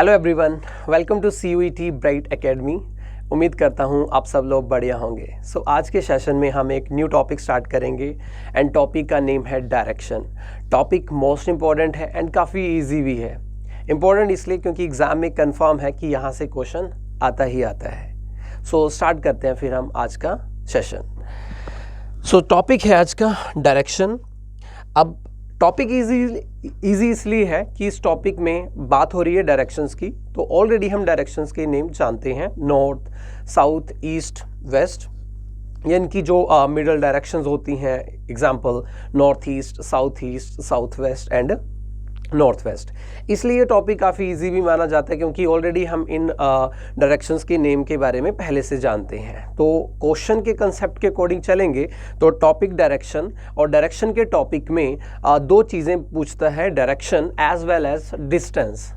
Hello everyone, welcome to CUET bright academy. उम्मीद करता हूँ आप सब लोग बढ़िया होंगे। आज के सेशन में हम एक न्यू टॉपिक स्टार्ट करेंगे एंड टॉपिक का नेम है डायरेक्शन। टॉपिक मोस्ट इम्पॉर्टेंट है एंड काफ़ी इजी भी है। इम्पॉर्टेंट इसलिए क्योंकि एग्ज़ाम में कंफर्म है कि यहाँ से क्वेश्चन आता ही आता है। स्टार्ट करते हैं फिर हम आज का सेशन। टॉपिक है आज का डायरेक्शन। अब टॉपिक इजी इसलिए है कि इस टॉपिक में बात हो रही है डायरेक्शंस की। तो ऑलरेडी हम डायरेक्शंस के नेम जानते हैं, नॉर्थ, साउथ, ईस्ट, वेस्ट, यानी कि जो मिडल डायरेक्शंस होती हैं। Example north east, south west and north west. इसलिए ये टॉपिक काफ़ी इजी भी माना जाता है क्योंकि ऑलरेडी हम इन डायरेक्शंस के नेम के बारे में पहले से जानते हैं। तो क्वेश्चन के कंसेप्ट के अकॉर्डिंग चलेंगे तो टॉपिक डायरेक्शन, और डायरेक्शन के टॉपिक में दो चीज़ें पूछता है, direction as well as distance.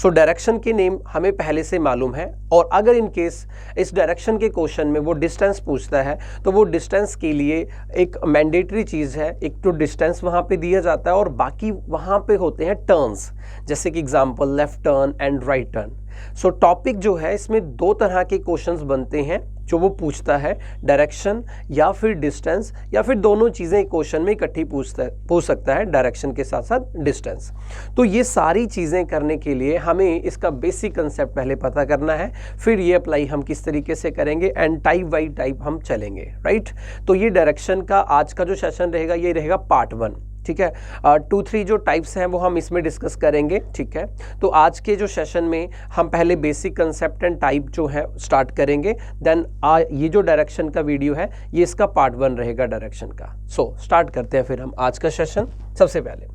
Direction के नेम हमें पहले से मालूम है, और अगर इन केस इस डायरेक्शन के क्वेश्चन में वो डिस्टेंस पूछता है तो वो डिस्टेंस के लिए एक मैंडेटरी चीज़ है, एक तो डिस्टेंस वहाँ पे दिया जाता है और बाकी वहाँ पे होते हैं टर्न्स, जैसे कि example left turn and right turn. Topic जो है इसमें दो तरह के क्वेश्चंस बनते हैं जो वो पूछता है, डायरेक्शन या फिर डिस्टेंस, या फिर दोनों चीज़ें क्वेश्चन में इकट्ठी पूछ सकता है, डायरेक्शन के साथ साथ डिस्टेंस। तो ये सारी चीज़ें करने के लिए हमें इसका बेसिक कंसेप्ट पहले पता करना है, फिर ये अप्लाई हम किस तरीके से करेंगे एंड टाइप बाई टाइप हम चलेंगे, राइट। तो ये डायरेक्शन का आज का जो सेशन रहेगा ये रहेगा पार्ट 1, ठीक है। 2-3 जो टाइप्स हैं वो हम इसमें डिस्कस करेंगे, ठीक है। तो आज के जो सेशन में हम पहले बेसिक कंसेप्ट एंड टाइप जो है स्टार्ट करेंगे, देन ये जो डायरेक्शन का वीडियो है ये इसका पार्ट 1 रहेगा डायरेक्शन का। स्टार्ट करते हैं फिर हम आज का सेशन। सबसे पहले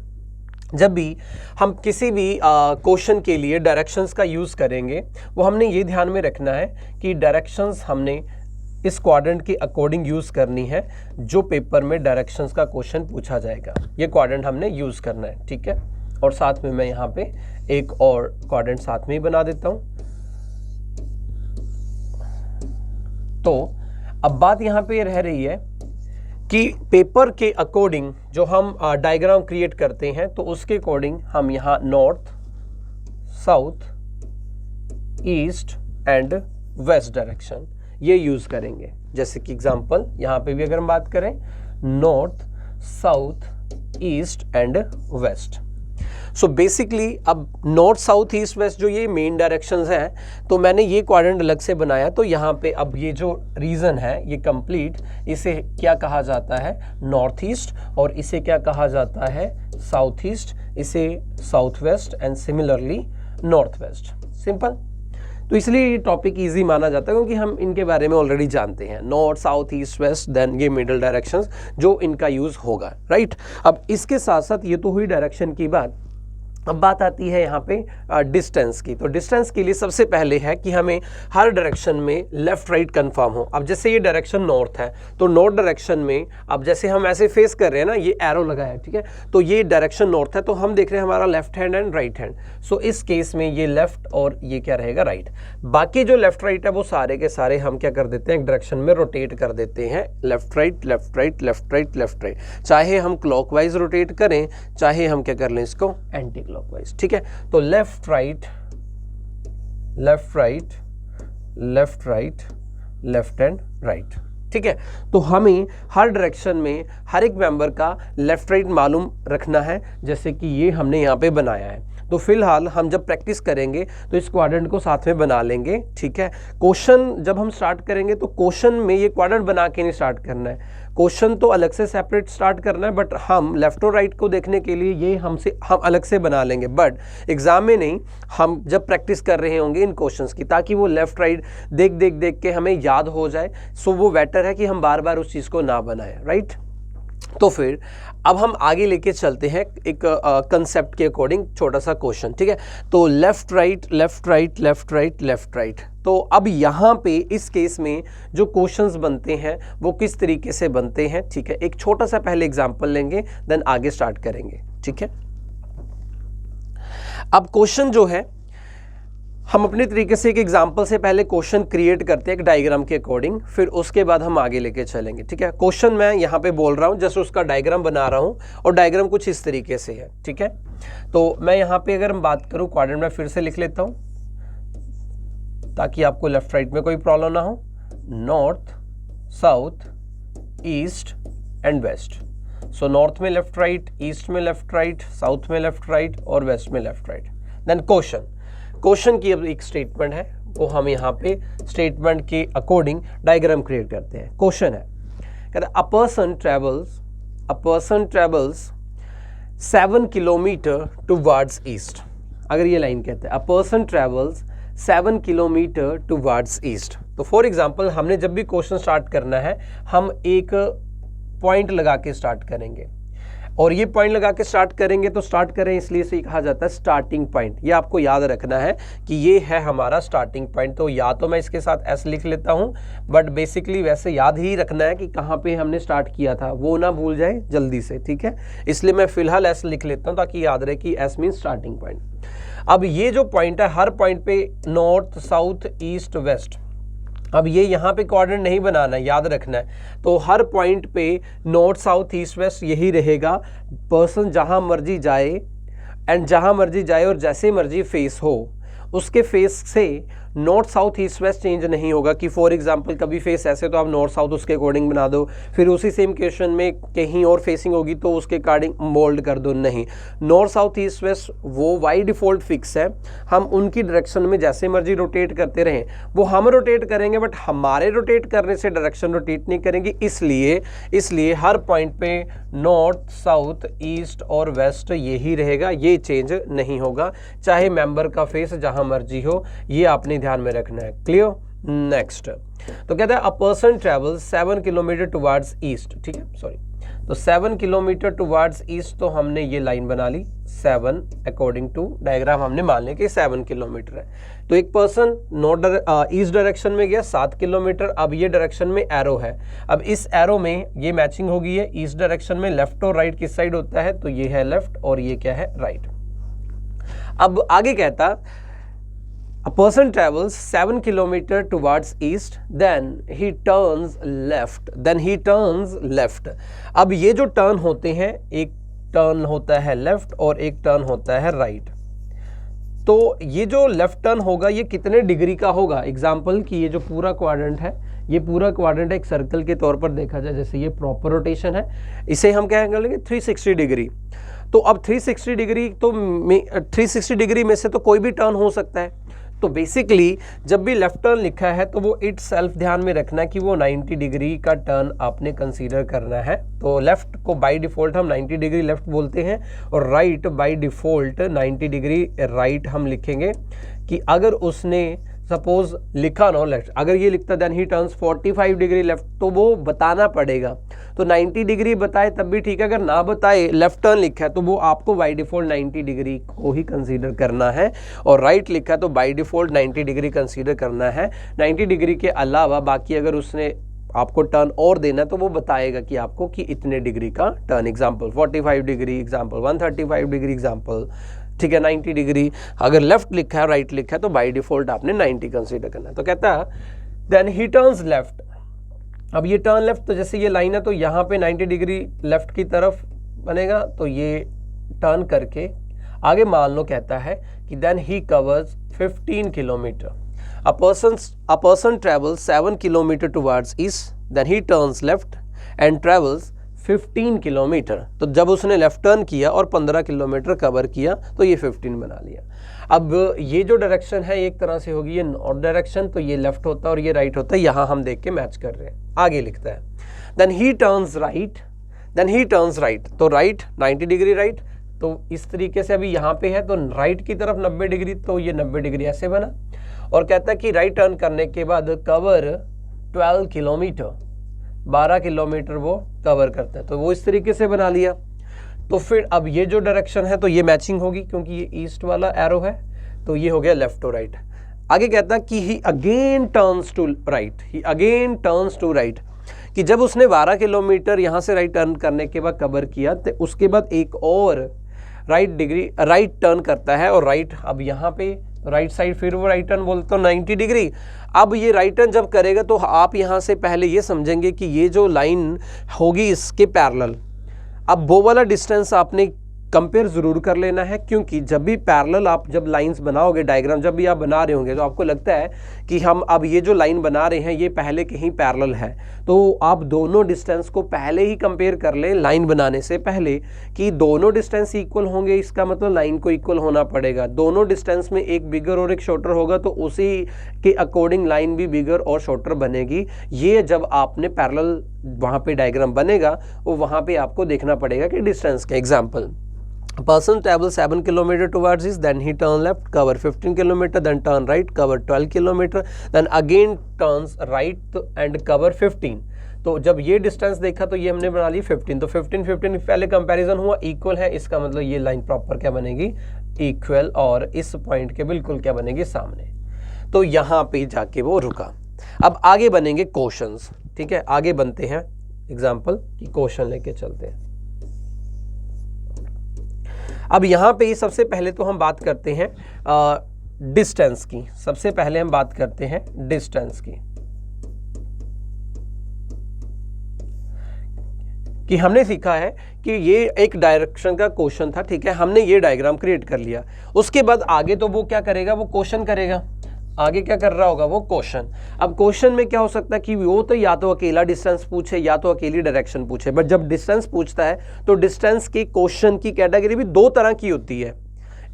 जब भी हम किसी भी क्वेश्चन के लिए डायरेक्शंस का यूज़ करेंगे वो हमने ये ध्यान में रखना है कि डायरेक्शंस हमने इस क्वाड्रेंट के अकॉर्डिंग यूज़ करनी है जो पेपर में डायरेक्शंस का क्वेश्चन पूछा जाएगा। ये क्वाड्रेंट हमने यूज़ करना है, ठीक है। और साथ में मैं यहाँ पे एक और क्वाड्रेंट साथ में ही बना देता हूँ। तो अब बात यहाँ पे ये रह रही है कि पेपर के अकॉर्डिंग जो हम डायग्राम क्रिएट करते हैं तो उसके अकॉर्डिंग हम यहाँ north, south, east and west direction ये यूज़ करेंगे। जैसे कि एग्जांपल यहाँ पे भी अगर हम बात करें north, south, east and west. Basically अब नॉर्थ, साउथ, ईस्ट, वेस्ट जो ये मेन डायरेक्शंस हैं, तो मैंने ये क्वाड्रेंट अलग से बनाया। तो यहाँ पे अब ये जो रीजन है ये कंप्लीट, इसे क्या कहा जाता है, नॉर्थ ईस्ट, और इसे क्या कहा जाता है, साउथ ईस्ट, इसे south west and similarly north west. Simple. तो इसलिए ये टॉपिक इजी माना जाता है क्योंकि हम इनके बारे में ऑलरेडी जानते हैं, north, south, east, west, then ये मिडल डायरेक्शंस जो इनका यूज़ होगा, राइट। अब इसके साथ साथ ये तो हुई डायरेक्शन की बात। अब बात आती है यहाँ पे डिस्टेंस की। तो डिस्टेंस के लिए सबसे पहले है कि हमें हर डायरेक्शन में लेफ्ट राइट कंफर्म हो। अब जैसे ये डायरेक्शन नॉर्थ है तो नॉर्थ डायरेक्शन में अब जैसे हम ऐसे फेस कर रहे हैं ना, ये एरो लगा है, ठीक है। तो ये डायरेक्शन नॉर्थ है तो हम देख रहे हैं हमारा left hand and right hand. इस केस में ये लेफ्ट और ये क्या रहेगा, राइट। बाकी जो लेफ्ट राइट है वो सारे के सारे हम क्या कर देते हैं, एक डायरेक्शन में रोटेट कर देते हैं, left right left right left right left right. चाहे हम क्लॉकवाइज रोटेट करें, चाहे हम क्या कर लें इसको एंटी क्लॉकवाइज, ठीक है। तो left right left right left right left and right, ठीक है। तो हमें हर डायरेक्शन में हर एक मेंबर का लेफ्ट राइट मालूम रखना है, जैसे कि ये हमने यहाँ पे बनाया है। तो फिलहाल हम जब प्रैक्टिस करेंगे तो इस क्वाड्रेंट को साथ में बना लेंगे, ठीक है। क्वेश्चन जब हम स्टार्ट करेंगे तो क्वेश्चन में ये क्वाड्रेंट बना के नहीं स्टार्ट करना है, क्वेश्चन तो अलग से सेपरेट स्टार्ट करना है, बट हम लेफ्ट और राइट को देखने के लिए ये हम अलग से बना लेंगे। बट एग्जाम में नहीं, हम जब प्रैक्टिस कर रहे होंगे इन क्वेश्चंस की, ताकि वो लेफ्ट राइट देख के हमें याद हो जाए। वो बेटर है कि हम बार बार उस चीज़ को ना बनाएं, राइट। तो फिर अब हम आगे लेके चलते हैं एक कंसेप्ट के अकॉर्डिंग छोटा सा क्वेश्चन, ठीक है। तो left right left right left right left right. तो अब यहाँ पे इस केस में जो क्वेश्चंस बनते हैं वो किस तरीके से बनते हैं, ठीक है। एक छोटा सा पहले एग्जांपल लेंगे, देन आगे स्टार्ट करेंगे, ठीक है। अब क्वेश्चन जो है हम अपने तरीके से एक एग्जांपल से पहले क्वेश्चन क्रिएट करते हैं एक डायग्राम के अकॉर्डिंग, फिर उसके बाद हम आगे लेके चलेंगे। ठीक है, क्वेश्चन मैं यहाँ पे बोल रहा हूँ, जस्ट उसका डायग्राम बना रहा हूँ और डायग्राम कुछ इस तरीके से है। ठीक है, तो मैं यहाँ पे अगर हम बात करूँ क्वाड्रेंट में फिर से लिख लेता हूँ ताकि आपको लेफ्ट राइट में कोई प्रॉब्लम ना हो। North, south, east and west. So north में लेफ्ट राइट, ईस्ट में लेफ्ट राइट, साउथ में लेफ्ट राइट और वेस्ट में लेफ्ट राइट। देन क्वेश्चन की अब एक स्टेटमेंट है, वो हम यहाँ पे स्टेटमेंट के अकॉर्डिंग डायग्राम क्रिएट करते हैं। क्वेश्चन है, कहते हैं अ person travels 7 kilometre towards east. अगर ये लाइन कहते हैं अ person travels 7 kilometre towards east, तो फॉर एग्जाम्पल हमने जब भी क्वेश्चन स्टार्ट करना है हम एक पॉइंट लगा के स्टार्ट करेंगे, और ये पॉइंट लगा के स्टार्ट करेंगे तो स्टार्ट करें इसलिए से कहा जाता है स्टार्टिंग पॉइंट। ये आपको याद रखना है कि ये है हमारा स्टार्टिंग पॉइंट। तो या तो मैं इसके साथ एस लिख लेता हूँ, बट बेसिकली वैसे याद ही रखना है कि कहाँ पे हमने स्टार्ट किया था, वो ना भूल जाए जल्दी से। ठीक है, इसलिए मैं फिलहाल एस लिख लेता हूँ ताकि याद रहे कि एस मीन स्टार्टिंग पॉइंट। अब ये जो पॉइंट है, हर पॉइंट पे नॉर्थ, साउथ, ईस्ट, वेस्ट, अब ये यहाँ पे कोऑर्डिनेट नहीं बनाना है, याद रखना है। तो हर पॉइंट पे नॉर्थ, साउथ, ईस्ट, वेस्ट यही रहेगा। पर्सन जहाँ मर्जी जाए एंड जहाँ मर्जी जाए और जैसे मर्जी फेस हो, उसके फेस से north, south, east, west change नहीं होगा कि फॉर एग्जांपल कभी फेस ऐसे तो आप नॉर्थ साउथ उसके अकॉर्डिंग बना दो, फिर उसी सेम क्वेश्चन में कहीं और फेसिंग होगी तो उसके अकॉर्डिंग मोल्ड कर दो। नहीं, नॉर्थ, साउथ, ईस्ट, वेस्ट वो बाई डिफ़ॉल्ट फिक्स है। हम उनकी डायरेक्शन में जैसे मर्जी रोटेट करते रहें, वो हम रोटेट करेंगे बट हमारे रोटेट करने से डायरेक्शन रोटेट नहीं करेंगे। इसलिए हर पॉइंट पे नॉर्थ, साउथ, ईस्ट और वेस्ट यही रहेगा, ये चेंज नहीं होगा, चाहे मेंबर का फेस जहां मर्जी हो। ये आपने ध्यान में रखना है। क्लियर? नेक्स्ट, तो कहता है अ person travels 7 kilometre towards east. ठीक है, सॉरी, तो 7 किलोमीटर टुवर्ड्स ईस्ट, तो हमने ये लाइन बना ली 7 अकॉर्डिंग टू डायग्राम, हमने मान लिया कि 7 किलोमीटर है। तो एक पर्सन ईस्ट डायरेक्शन में गया 7 किलोमीटर। अब ये डायरेक्शन में एरो है, अब इस एरो में ये मैचिंग हो गई है ईस्ट डायरेक्शन में। लेफ्ट और राइट किस साइड होता है, तो ये है लेफ्ट और ये क्या है, राइट। अब आगे कहता A person travels 7 kilometer towards east, then he turns left. अब ये जो टर्न होते हैं, एक टर्न होता है लेफ्ट और एक टर्न होता है राइट। तो ये जो लेफ्ट टर्न होगा ये कितने डिग्री का होगा? एग्जाम्पल कि ये जो पूरा क्वाड्रेंट है, ये पूरा क्वाड्रेंट एक सर्कल के तौर पर देखा जाए, जैसे ये प्रॉपर रोटेशन है, इसे हम क्या करेंगे 360 डिग्री। तो अब 360 डिग्री तो 360 डिग्री में से तो कोई भी टर्न हो सकता है। तो बेसिकली जब भी लेफ्ट टर्न लिखा है तो वो इट सेल्फ ध्यान में रखना है कि वो 90 डिग्री का टर्न आपने कंसीडर करना है। तो लेफ्ट को बाय डिफ़ॉल्ट हम 90 डिग्री लेफ्ट बोलते हैं और right by default 90 degree right हम लिखेंगे। कि अगर उसने सपोज लिखा नो लेफ्ट, अगर ये लिखता then he turns 45 degree left, तो वो बताना पड़ेगा। तो 90 डिग्री बताए तब भी ठीक है, अगर ना बताए लेफ्ट टर्न लिखा है तो वो आपको बाय डिफ़ॉल्ट 90 डिग्री को ही कंसीडर करना है, और राइट लिखा है तो बाय डिफ़ॉल्ट 90 डिग्री कंसीडर करना है। 90 डिग्री के अलावा बाकी अगर उसने आपको टर्न और देना तो वो बताएगा कि आपको कि इतने डिग्री का turn, example 45 degree, example 135 degree, example, ठीक है 90 डिग्री। अगर लेफ्ट लिखा है राइट लिखा है तो बाय डिफ़ॉल्ट आपने 90 कंसीडर करना है। तो कहता है देन ही टर्न्स लेफ्ट। अब ये टर्न लेफ्ट, तो जैसे ये लाइन है तो यहाँ पे 90 डिग्री लेफ्ट की तरफ बनेगा, तो ये टर्न करके आगे मान लो कहता है कि then he covers 15 kilometre. A person travels 7 kilometer towards east, then he turns left and travels 15 kilometre. तो जब उसने लेफ्ट टर्न किया और 15 किलोमीटर कवर किया तो ये 15 बना लिया। अब ये जो डायरेक्शन है एक तरह से होगी ये नॉर्थ डायरेक्शन, तो ये लेफ्ट होता है और ये राइट होता है, यहाँ हम देख के मैच कर रहे हैं। आगे लिखता है देन ही टर्न्स राइट, तो राइट 90 डिग्री राइट, तो इस तरीके से अभी यहाँ पे है तो राइट की तरफ 90 डिग्री, तो ये 90 डिग्री ऐसे बना। और कहता है कि राइट टर्न करने के बाद कवर 12 किलोमीटर, 12 किलोमीटर वो कवर करता है, तो वो इस तरीके से बना लिया। तो फिर अब ये जो डायरेक्शन है तो ये मैचिंग होगी क्योंकि ये ईस्ट वाला एरो है, तो ये हो गया लेफ्ट और राइट। आगे कहता है कि ही अगेन टर्न्स टू राइट, कि जब उसने 12 किलोमीटर यहाँ से राइट टर्न करने के बाद कवर किया तो उसके बाद एक और राइट टर्न करता है, और राइट अब यहाँ पे राइट साइड फिर वो राइट टर्न बोलते हो 90 डिग्री। अब ये राइट टर्न जब करेगा तो आप यहाँ से पहले ये समझेंगे कि ये जो लाइन होगी इसके पैरेलल। अब वो वाला डिस्टेंस आपने कंपेयर ज़रूर कर लेना है, क्योंकि जब भी पैरेलल आप जब लाइंस बनाओगे, डायग्राम जब भी आप बना रहे होंगे तो आपको लगता है कि हम अब ये जो लाइन बना रहे हैं ये पहले कहीं पैरेलल है, तो आप दोनों डिस्टेंस को पहले ही कंपेयर कर लें लाइन बनाने से पहले कि दोनों डिस्टेंस इक्वल होंगे, इसका मतलब लाइन को इक्वल होना पड़ेगा। दोनों डिस्टेंस में एक बिगर और एक शॉर्टर होगा तो उसी के अकॉर्डिंग लाइन भी बिगर और शॉर्टर बनेगी। ये जब आपने पैरेलल वहाँ पे डायग्राम बनेगा वो वहाँ पे आपको देखना पड़ेगा कि डिस्टेंस का। Example, a person travels 7 kilometer towards this, then he turn left, cover 15 kilometer, then turn right, cover 12 kilometer, then again turns right and cover 15। तो जब ये डिस्टेंस देखा तो ये हमने बना ली 15, तो 15 पहले कंपैरिजन हुआ, इक्वल है, इसका मतलब ये लाइन प्रॉपर क्या बनेगी, इक्वल, और इस पॉइंट के बिल्कुल क्या बनेगी, सामने। तो यहाँ पे जाके वो रुका। अब आगे बनेंगे क्वेश्चंस, ठीक है, आगे बनते हैं एग्जाम्पल की क्वेश्चन लेके चलते हैं। अब यहाँ पे सबसे पहले तो हम बात करते हैं डिस्टेंस की। सबसे पहले हम बात करते हैं डिस्टेंस की, कि हमने सीखा है कि ये एक डायरेक्शन का क्वेश्चन था, ठीक है, हमने ये डायग्राम क्रिएट कर लिया। उसके बाद आगे तो वो क्या करेगा, वो क्वेश्चन करेगा। आगे क्या कर रहा होगा, वो क्वेश्चन। अब क्वेश्चन में क्या हो सकता है कि वो तो या तो अकेला डिस्टेंस पूछे या तो अकेली डायरेक्शन पूछे, बट जब डिस्टेंस पूछता है तो डिस्टेंस की क्वेश्चन की कैटेगरी भी दो तरह की होती है।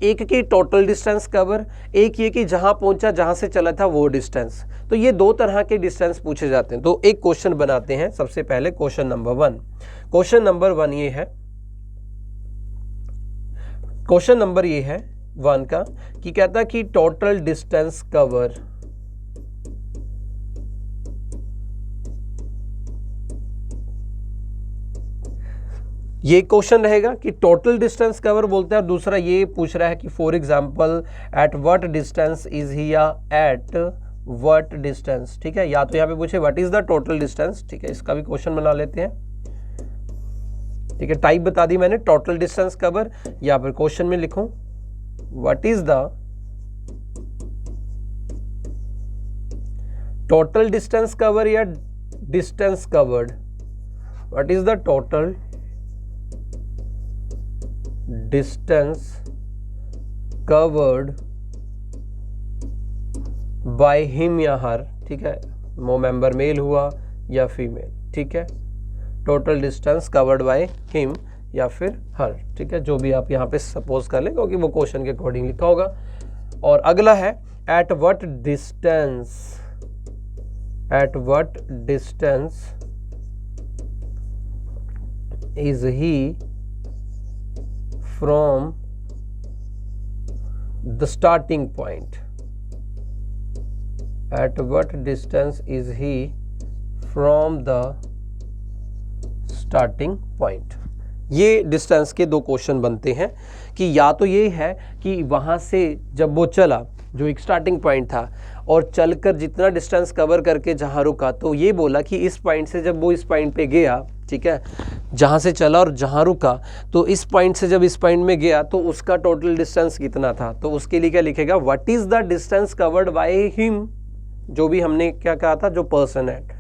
एक की टोटल डिस्टेंस कवर, एक ये कि जहां पहुंचा, जहां से चला था वो डिस्टेंस। तो ये दो तरह के डिस्टेंस पूछे जाते हैं। तो एक क्वेश्चन बनाते हैं सबसे पहले, क्वेश्चन नंबर 1। क्वेश्चन नंबर 1 ये है, क्वेश्चन नंबर ये है 1 का, कि कहता कि टोटल डिस्टेंस कवर ये क्वेश्चन रहेगा कि टोटल डिस्टेंस कवर बोलते हैं, और दूसरा ये पूछ रहा है कि for example eight what distance is ही, या एट व्हाट डिस्टेंस, ठीक है, या तो यहाँ पे पूछे what is the total distance, ठीक है, इसका भी क्वेश्चन बना लेते हैं, ठीक है। टाइप बता दी मैंने, टोटल डिस्टेंस कवर, या फिर क्वेश्चन में लिखूं what is the total distance cover या distance covered, what is the total distance covered by him या her, ठीक है, वो मेंबर मेल हुआ या फीमेल, ठीक है, total distance covered by him या फिर हर, ठीक है, जो भी आप यहाँ पे सपोज कर लें, क्योंकि वो क्वेश्चन के अकॉर्डिंग लिखा होगा। और अगला है eight what distance is he from the starting point, eight what distance is he from the starting point. ये डिस्टेंस के दो क्वेश्चन बनते हैं, कि या तो ये है कि वहाँ से जब वो चला, जो एक स्टार्टिंग पॉइंट था, और चलकर जितना डिस्टेंस कवर करके जहाँ रुका, तो ये बोला कि इस पॉइंट से जब वो इस पॉइंट पे गया, ठीक है, जहाँ से चला और जहाँ रुका, तो इस पॉइंट से जब इस पॉइंट में गया तो उसका टोटल डिस्टेंस कितना था। तो उसके लिए क्या लिखेगा, what is the distance covered by him, जो भी हमने क्या कहा था, जो पर्सन है,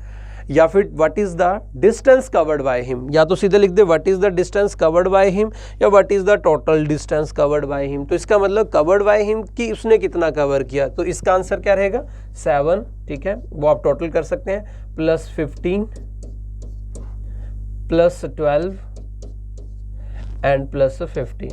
या फिर what is the distance covered by him, या तो सीधे लिख दे what is the distance covered by him, या what is the total distance covered by him. तो इसका मतलब कवर्ड बाय हिम कि उसने कितना कवर किया, तो इसका आंसर क्या रहेगा, 7, ठीक है, वो आप टोटल कर सकते हैं, प्लस 15 प्लस 12 एंड प्लस 15।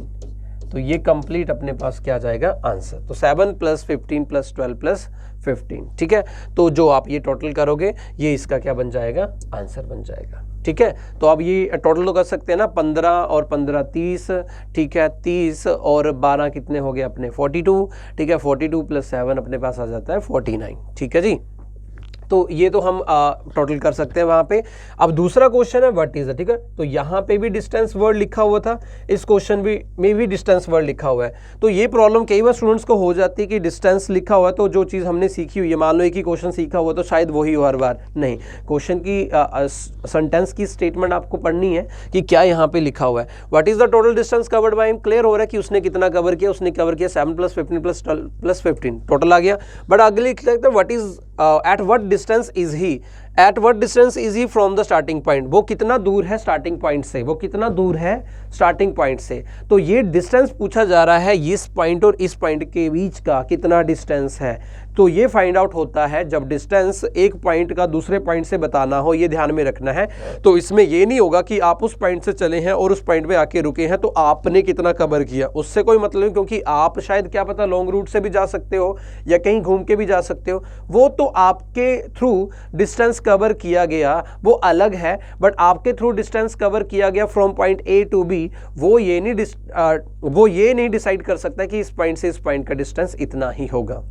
तो ये कंप्लीट अपने पास क्या आ जाएगा, आंसर। तो 7 प्लस 15 प्लस 12 प्लस 15, ठीक है। तो जो आप ये टोटल करोगे ये इसका क्या बन जाएगा, आंसर बन जाएगा, ठीक है। तो अब ये टोटल तो कर सकते हैं ना, 15 और 15 30, ठीक है, 30 और 12 कितने हो गए अपने 42, ठीक है, 42 प्लस 7 अपने पास आ जाता है 49, ठीक है जी। तो ये तो हम टोटल कर सकते हैं वहां पे। अब दूसरा क्वेश्चन है व्हाट इज, ठीक है, तो यहाँ पे भी डिस्टेंस वर्ड लिखा हुआ था, इस क्वेश्चन में भी डिस्टेंस वर्ड लिखा हुआ है। तो ये प्रॉब्लम कई बार स्टूडेंट्स को हो जाती है कि डिस्टेंस लिखा हुआ है तो जो चीज़ हमने सीखी हुई है, मान लो एक ही क्वेश्चन सीखा हुआ तो शायद वही हो हर बार, नहीं, क्वेश्चन की सेंटेंस की स्टेटमेंट आपको पढ़नी है कि क्या यहाँ पे लिखा हुआ है। What is the total distance covered by him, clear हो रहा है कि उसने कितना कवर किया, उसने कवर किया 7 + 15 + 12 + 15 टोटल आ गया। बट अगले लिख सकते हैं what is eight what distance is he, eight what distance is he from the starting point, वो कितना दूर है स्टार्टिंग पॉइंट से, वो कितना दूर है स्टार्टिंग पॉइंट से। तो ये डिस्टेंस पूछा जा रहा है, इस पॉइंट और इस पॉइंट के बीच का कितना डिस्टेंस है। तो ये फाइंड आउट होता है जब डिस्टेंस एक पॉइंट का दूसरे पॉइंट से बताना हो, ये ध्यान में रखना है। तो इसमें ये नहीं होगा कि आप उस पॉइंट से चले हैं और उस पॉइंट पे आके रुके हैं तो आपने कितना कवर किया, उससे कोई मतलब नहीं, क्योंकि आप शायद क्या पता लॉन्ग रूट से भी जा सकते हो या कहीं घूम के भी जा सकते हो, वो तो आपके थ्रू डिस्टेंस कवर किया गया वो अलग है। बट आपके थ्रू डिस्टेंस कवर किया गया from point A to B, वो ये नहीं डिसाइड कर सकता कि इस पॉइंट से इस पॉइंट का डिस्टेंस इतना ही होगा।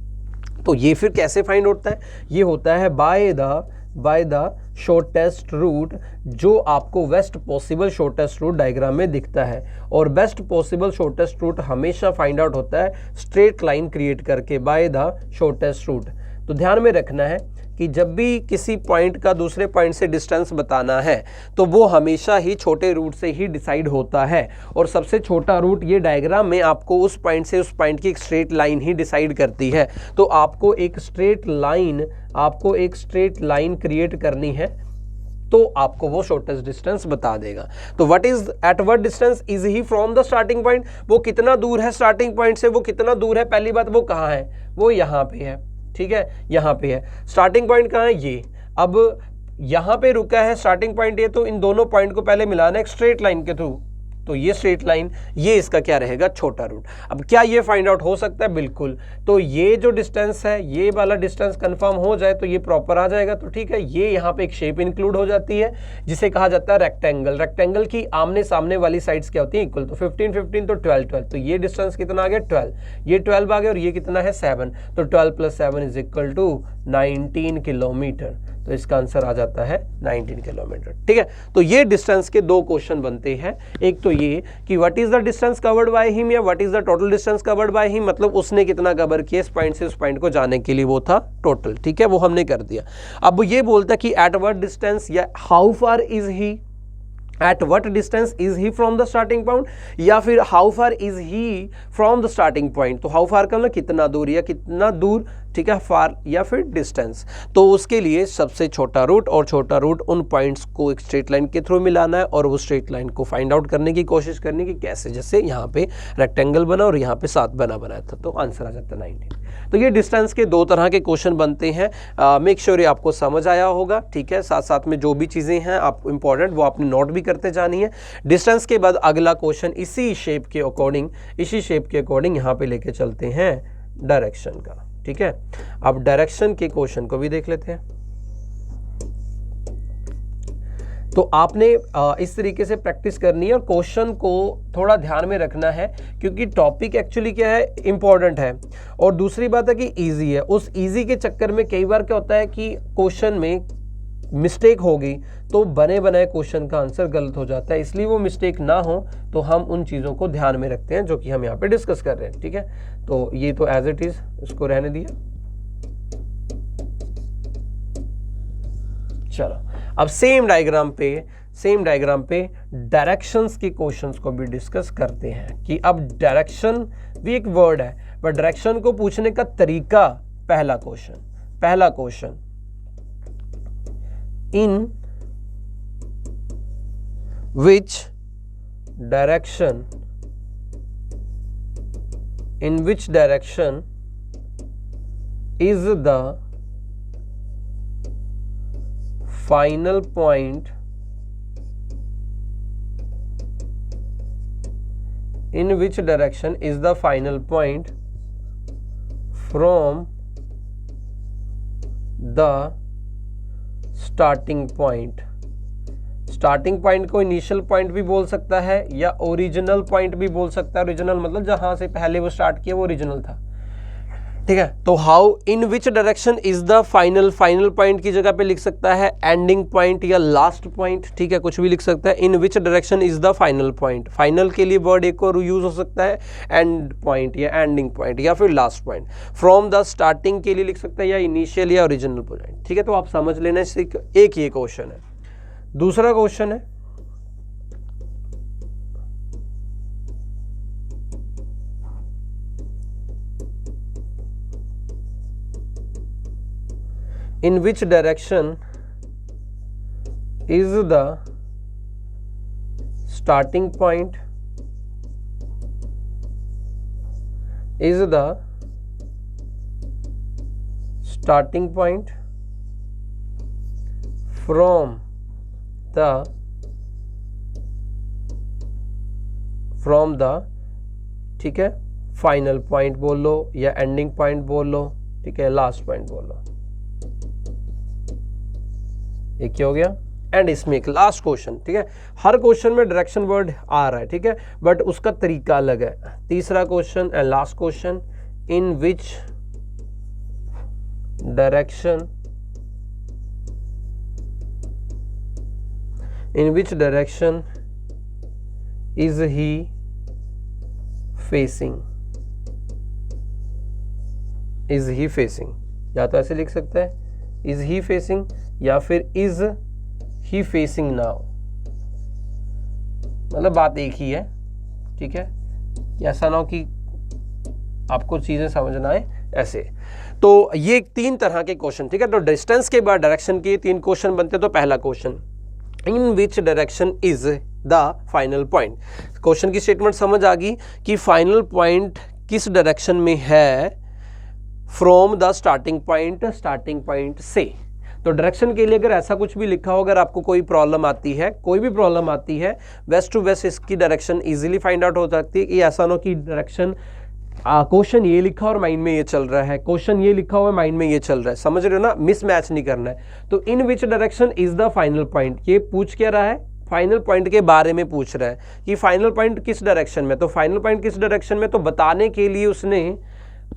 तो ये फिर कैसे फाइंड होता है, ये होता है बाय द शॉर्टेस्ट रूट, जो आपको best possible shortest route diagram में दिखता है। और बेस्ट पॉसिबल शॉर्टेस्ट रूट हमेशा फाइंड आउट होता है स्ट्रेट लाइन क्रिएट करके, बाय द शॉर्टेस्ट रूट। तो ध्यान में रखना है कि जब भी किसी पॉइंट का दूसरे पॉइंट से डिस्टेंस बताना है तो वो हमेशा ही छोटे रूट से ही डिसाइड होता है। और सबसे छोटा रूट ये डायग्राम में आपको उस पॉइंट से उस पॉइंट की एक स्ट्रेट लाइन ही डिसाइड करती है। तो आपको एक स्ट्रेट लाइन क्रिएट करनी है तो आपको वो शॉर्टेस्ट डिस्टेंस बता देगा। तो what is eight what distance is he from the starting point, वो कितना दूर है स्टार्टिंग पॉइंट से, वो कितना दूर है, पहली बात वो कहाँ है, वो यहाँ पे है, ठीक है, यहाँ पे है। स्टार्टिंग पॉइंट कहाँ है, ये, अब यहाँ पे रुका है स्टार्टिंग पॉइंट ये, तो इन दोनों पॉइंट को पहले मिलाना है एक स्ट्रेट लाइन के थ्रू, तो ये स्ट्रेट लाइन, ये इसका क्या रहेगा, छोटा रूट। अब क्या ये फाइंड आउट हो सकता है, बिल्कुल। तो ये जो डिस्टेंस है, ये वाला डिस्टेंस कंफर्म हो जाए तो ये प्रॉपर आ जाएगा, तो ठीक है। ये यहाँ पे एक शेप इंक्लूड हो जाती है जिसे कहा जाता है रेक्टेंगल। रेक्टेंगल की आमने सामने वाली साइड्स क्या होती है, इक्वल। तो 15 15 तो 12 12, तो ये डिस्टेंस कितना आ गया 12, ये 12 आ गया और ये कितना है 7, तो 12 + 7 = 19 किलोमीटर। तो इसका आंसर आ जाता है 19 किलोमीटर, ठीक है। तो ये डिस्टेंस के दो क्वेश्चन बनते हैं, एक तो ये कि what is the distance covered by him, या what is the total distance covered by him, मतलब उसने कितना कवर किया इस पॉइंट से उस पॉइंट को जाने के लिए, वो था टोटल, ठीक है, वो हमने कर दिया। अब ये बोलता है कि एट व्हाट डिस्टेंस या how far is he, at what distance is he from the starting point, या फिर how far is he from the starting point. तो हाउ फार का मतलब कितना दूर, या कितना दूर, ठीक है, फार या फिर डिस्टेंस। तो उसके लिए सबसे छोटा रूट, और छोटा रूट उन पॉइंट्स को एक स्ट्रेट लाइन के थ्रू मिलाना है और वो स्ट्रेट लाइन को फाइंड आउट करने की कोशिश करनी कि कैसे, जैसे यहाँ पे रेक्टेंगल बना और यहाँ पे 7 बनाया था, तो आंसर आ जाता है 19। तो ये डिस्टेंस के दो तरह के क्वेश्चन बनते हैं। मेक श्योर ये आपको समझ आया होगा, ठीक है। साथ साथ में जो भी चीज़ें हैं आप इंपॉर्टेंट वो आपने नोट भी करते जानी है। डिस्टेंस के बाद अगला क्वेश्चन इसी शेप के अकॉर्डिंग यहाँ पे लेके चलते हैं डायरेक्शन का, ठीक है। अब डायरेक्शन के क्वेश्चन को भी देख लेते हैं। तो आपने इस तरीके से प्रैक्टिस करनी है और क्वेश्चन को थोड़ा ध्यान में रखना है, क्योंकि टॉपिक एक्चुअली क्या है, इंपॉर्टेंट है, और दूसरी बात है कि इजी है। उस इजी के चक्कर में कई बार क्या होता है कि क्वेश्चन में मिस्टेक होगी तो बने बनाए क्वेश्चन का आंसर गलत हो जाता है। इसलिए वो मिस्टेक ना हो तो हम उन चीज़ों को ध्यान में रखते हैं जो कि हम यहाँ पे डिस्कस कर रहे हैं, ठीक है। तो ये तो एज इट इज इसको रहने दिया। चलो अब सेम डायग्राम पे डायरेक्शंस के क्वेश्चंस को भी डिस्कस करते हैं कि अब डायरेक्शन भी एक वर्ड है, पर डायरेक्शन को पूछने का तरीका, पहला question in which direction is the final point from the starting point को इनिशियल पॉइंट भी बोल सकता है या ओरिजिनल पॉइंट भी बोल सकता है। ओरिजिनल मतलब जहां से पहले वो स्टार्ट किया वो ओरिजिनल था। ठीक है। तो how in which direction is the final, final point की जगह पे लिख सकता है एंडिंग पॉइंट या लास्ट पॉइंट, ठीक है, कुछ भी लिख सकता है। In which direction is the final point, final के लिए वर्ड एक और यूज हो सकता है एंड पॉइंट या एंडिंग पॉइंट या फिर last point. From the starting के लिए लिख सकता है या इनिशियल या ओरिजिनल पॉइंट, ठीक है। तो आप समझ लेना, एक ये क्वेश्चन है। दूसरा क्वेश्चन है in which direction is the starting point from the ठीक है, फाइनल पॉइंट बोल लो या एंडिंग पॉइंट बोल लो, ठीक है, लास्ट पॉइंट बोल लो। एक क्या हो गया, एंड इसमें एक लास्ट क्वेश्चन, ठीक है। हर क्वेश्चन में डायरेक्शन वर्ड आ रहा है, ठीक है, बट उसका तरीका अलग है। तीसरा question and last question, in which direction is he facing, या तो ऐसे लिख सकता है इज ही फेसिंग या फिर इज ही फेसिंग नाउ, मतलब बात एक ही है, ठीक है। ऐसा ना हो कि आपको चीजें समझना है ऐसे। तो ये 3 तरह के क्वेश्चन, ठीक है। तो डिस्टेंस के बाद डायरेक्शन के 3 क्वेश्चन बनते हैं। तो पहला question, in which direction is the final point. Question की स्टेटमेंट समझ आ गई कि फाइनल पॉइंट किस डायरेक्शन में है फ्रॉम द स्टार्टिंग पॉइंट से। तो डायरेक्शन के लिए अगर ऐसा कुछ भी लिखा हो, अगर आपको कोई प्रॉब्लम आती है, कोई भी प्रॉब्लम आती है, वेस्ट टू वेस्ट इसकी डायरेक्शन इजीली फाइंड आउट हो सकती है। कि ऐसा ना कि डायरेक्शन क्वेश्चन ये लिखा और माइंड में ये चल रहा है, क्वेश्चन ये लिखा हुआ है माइंड में ये चल रहा है, समझ रहे हो ना, मिसमैच नहीं करना है। तो in which direction is the final point, ये पूछ क्या रहा है, फाइनल पॉइंट के बारे में पूछ रहा है कि फाइनल पॉइंट किस डायरेक्शन में। तो फाइनल पॉइंट किस डायरेक्शन में, तो बताने के लिए उसने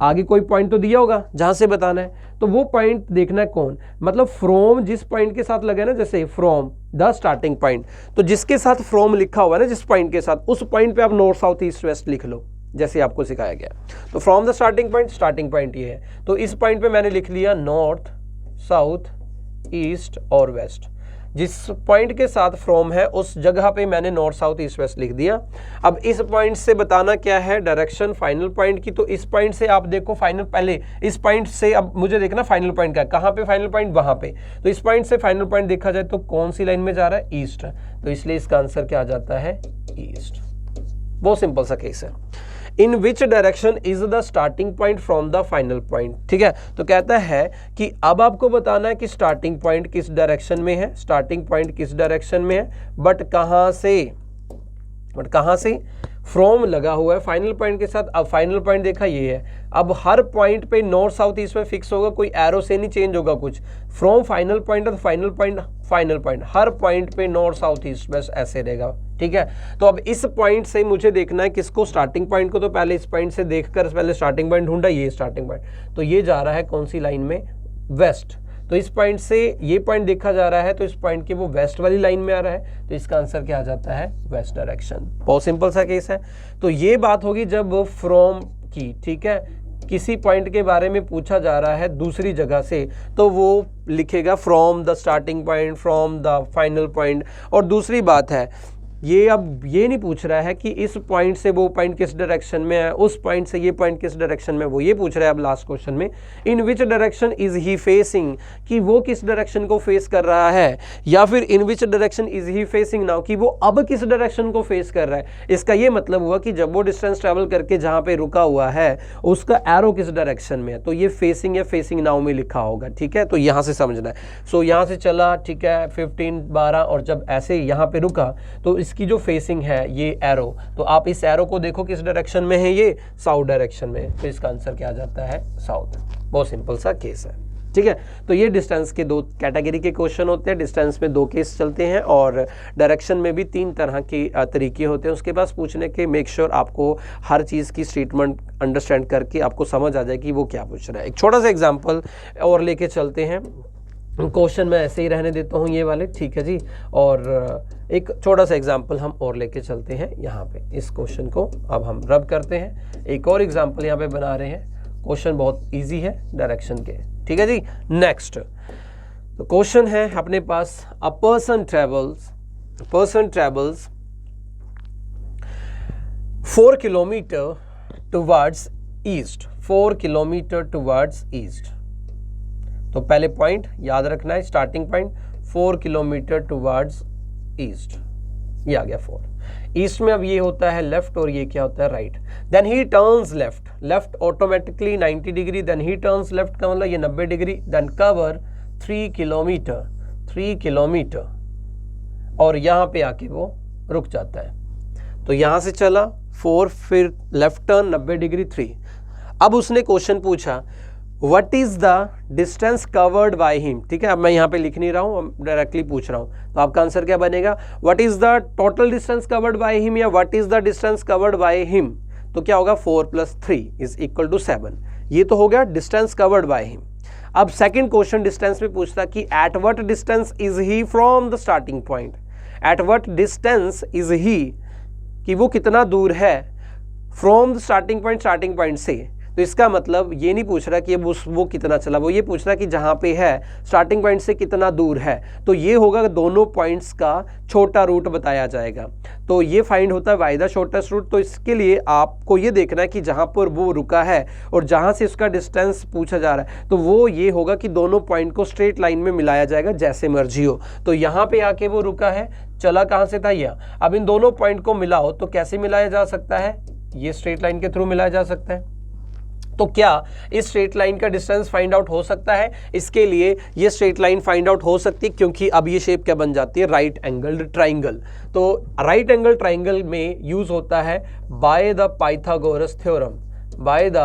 आगे कोई पॉइंट तो दिया होगा जहां से बताना है, तो वो पॉइंट देखना है कौन, मतलब फ्रॉम जिस पॉइंट के साथ लगे ना, जैसे फ्रॉम द स्टार्टिंग पॉइंट, तो जिसके साथ फ्रॉम लिखा हुआ है ना, जिस पॉइंट के साथ, उस पॉइंट पे आप नॉर्थ साउथ ईस्ट वेस्ट लिख लो जैसे आपको सिखाया गया। तो फ्रॉम द स्टार्टिंग पॉइंट ये है, तो इस पॉइंट पे मैंने लिख लिया नॉर्थ साउथ ईस्ट और वेस्ट। जिस पॉइंट के साथ फ्रॉम है उस जगह पे मैंने नॉर्थ साउथ ईस्ट वेस्ट लिख दिया। अब इस पॉइंट से बताना क्या है, डायरेक्शन फाइनल पॉइंट की। तो इस पॉइंट से आप देखो फाइनल, पहले इस पॉइंट से अब मुझे देखना फाइनल पॉइंट का, कहाँ पे फाइनल पॉइंट, वहां पे। तो इस पॉइंट से फाइनल पॉइंट देखा जाए तो कौन सी लाइन में जा रहा है, ईस्ट, तो इसलिए इसका आंसर क्या आ जाता है, ईस्ट। बहुत सिंपल सा केस है। In which direction is the starting point from the final point, ठीक है। तो कहता है कि अब आपको बताना है कि स्टार्टिंग पॉइंट किस डायरेक्शन में है, स्टार्टिंग पॉइंट किस डायरेक्शन में है, बट कहां से, फ्रॉम लगा हुआ है फाइनल पॉइंट के साथ। अब फाइनल पॉइंट देखा ये है, अब हर पॉइंट पे नॉर्थ साउथ ईस्ट में फिक्स होगा, कोई एरो से नहीं चेंज होगा कुछ। फ्रॉम फाइनल पॉइंट और फाइनल पॉइंट हर पॉइंट पे नॉर्थ साउथ ईस्ट वेस्ट ऐसे रहेगा, ठीक है। तो अब इस पॉइंट से मुझे देखना है किसको, स्टार्टिंग पॉइंट को। तो पहले इस पॉइंट से देखकर पहले स्टार्टिंग पॉइंट ढूंढा, ये स्टार्टिंग पॉइंट, तो ये जा रहा है कौन सी लाइन में, वेस्ट। तो इस पॉइंट से ये पॉइंट देखा जा रहा है, तो इस पॉइंट के वो वेस्ट वाली लाइन में आ रहा है, तो इसका आंसर क्या आ जाता है, वेस्ट डायरेक्शन। बहुत सिंपल सा केस है। तो ये बात होगी जब फ्रॉम की, ठीक है, किसी पॉइंट के बारे में पूछा जा रहा है दूसरी जगह से, तो वो लिखेगा from the starting point, from the final point. और दूसरी बात है, ये अब ये नहीं पूछ रहा है कि इस पॉइंट से वो पॉइंट किस डायरेक्शन में है, उस पॉइंट से ये पॉइंट किस डायरेक्शन में, वो ये पूछ रहा है अब लास्ट क्वेश्चन में, in which direction is he facing, कि वो किस डायरेक्शन को फेस कर रहा है, या फिर in which direction is he facing now, कि वो अब किस डायरेक्शन को फेस कर रहा है। इसका ये मतलब हुआ कि जब वो डिस्टेंस ट्रेवल करके जहाँ पे रुका हुआ है उसका एरो किस डायरेक्शन में है, तो ये फेसिंग या फेसिंग नाउ में लिखा होगा, ठीक है। तो यहाँ से समझना है। सो यहाँ से चला, ठीक है, 15 12, और जब ऐसे यहाँ पे रुका तो इसकी जो फेसिंग है ये एरो, तो आप इस एरो को देखो किस डायरेक्शन में है, ये साउथ डायरेक्शन में, तो इसका आंसर क्या आ जाता है, साउथ। बहुत सिंपल सा केस है, ठीक है। तो ये डिस्टेंस के दो कैटेगरी के क्वेश्चन होते हैं, डिस्टेंस में दो केस चलते हैं और डायरेक्शन में भी 3 तरह के तरीके होते हैं उसके पास पूछने के। मेक श्योर आपको हर चीज़ की स्टेटमेंट अंडरस्टैंड करके आपको समझ आ जाए कि वो क्या पूछ रहा है। एक छोटा सा एग्जाम्पल और लेके चलते हैं, क्वेश्चन मैं ऐसे ही रहने देता हूँ ये वाले, ठीक है जी। और एक छोटा सा एग्जाम्पल हम और लेके चलते हैं यहाँ पे, इस क्वेश्चन को अब हम रब करते हैं। एक और एग्जाम्पल यहाँ पे बना रहे हैं, क्वेश्चन बहुत इजी है डायरेक्शन के, ठीक है जी। नेक्स्ट तो क्वेश्चन है अपने पास, a person travels 4 kilometre towards east, 4 kilometre towards east. तो पहले पॉइंट याद रखना है, starting point 4 kilometre towards east, ये आ गया 4। ईस्ट में अब ये होता है लेफ्ट और ये क्या होता है right. Then he turns left, left automatically 90 degree, then he turns left का मतलब ये 90 डिग्री, देन कवर 3 किलोमीटर और यहाँ पे आके वो रुक जाता है। तो यहाँ से चला 4, फिर लेफ्ट टर्न 90 डिग्री 3। अब उसने क्वेश्चन पूछा What is the distance covered by him, ठीक है। अब मैं यहाँ पे लिख नहीं रहा हूँ, डायरेक्टली पूछ रहा हूँ, तो आपका आंसर क्या बनेगा, What is the total distance covered by him या What is the distance covered by him। तो क्या होगा 4 + 3 = 7। ये तो हो गया डिस्टेंस कवर्ड बाय हिम। अब सेकंड क्वेश्चन डिस्टेंस में पूछता कि at what distance is he from the starting point, eight what distance is ही, कि वो कितना दूर है फ्रॉम द स्टार्टिंग पॉइंट से। तो इसका मतलब ये नहीं पूछ रहा कि वो कितना चला, वो ये पूछ रहा कि जहाँ पे है स्टार्टिंग पॉइंट से कितना दूर है। तो ये होगा दोनों पॉइंट्स का छोटा रूट बताया जाएगा। तो ये फाइंड होता है बाय द शॉर्टेस्ट रूट। तो इसके लिए आपको ये देखना है कि जहाँ पर वो रुका है और जहाँ से उसका डिस्टेंस पूछा जा रहा है, तो वो ये होगा कि दोनों पॉइंट को स्ट्रेट लाइन में मिलाया जाएगा जैसे मर्जी हो। तो यहाँ पे आके वो रुका है, चला कहाँ से था यहाँ। अब इन दोनों पॉइंट को मिलाओ तो कैसे मिलाया जा सकता है, ये स्ट्रेट लाइन के थ्रू मिलाया जा सकता है। तो क्या इस स्ट्रेट लाइन का डिस्टेंस फाइंड आउट हो सकता है, इसके लिए ये स्ट्रेट लाइन फाइंड आउट हो सकती है, क्योंकि अब ये शेप क्या बन जाती है, राइट एंगल्ड ट्राइंगल। तो राइट एंगल ट्राइंगल में यूज होता है by the Pythagoras theorem, by the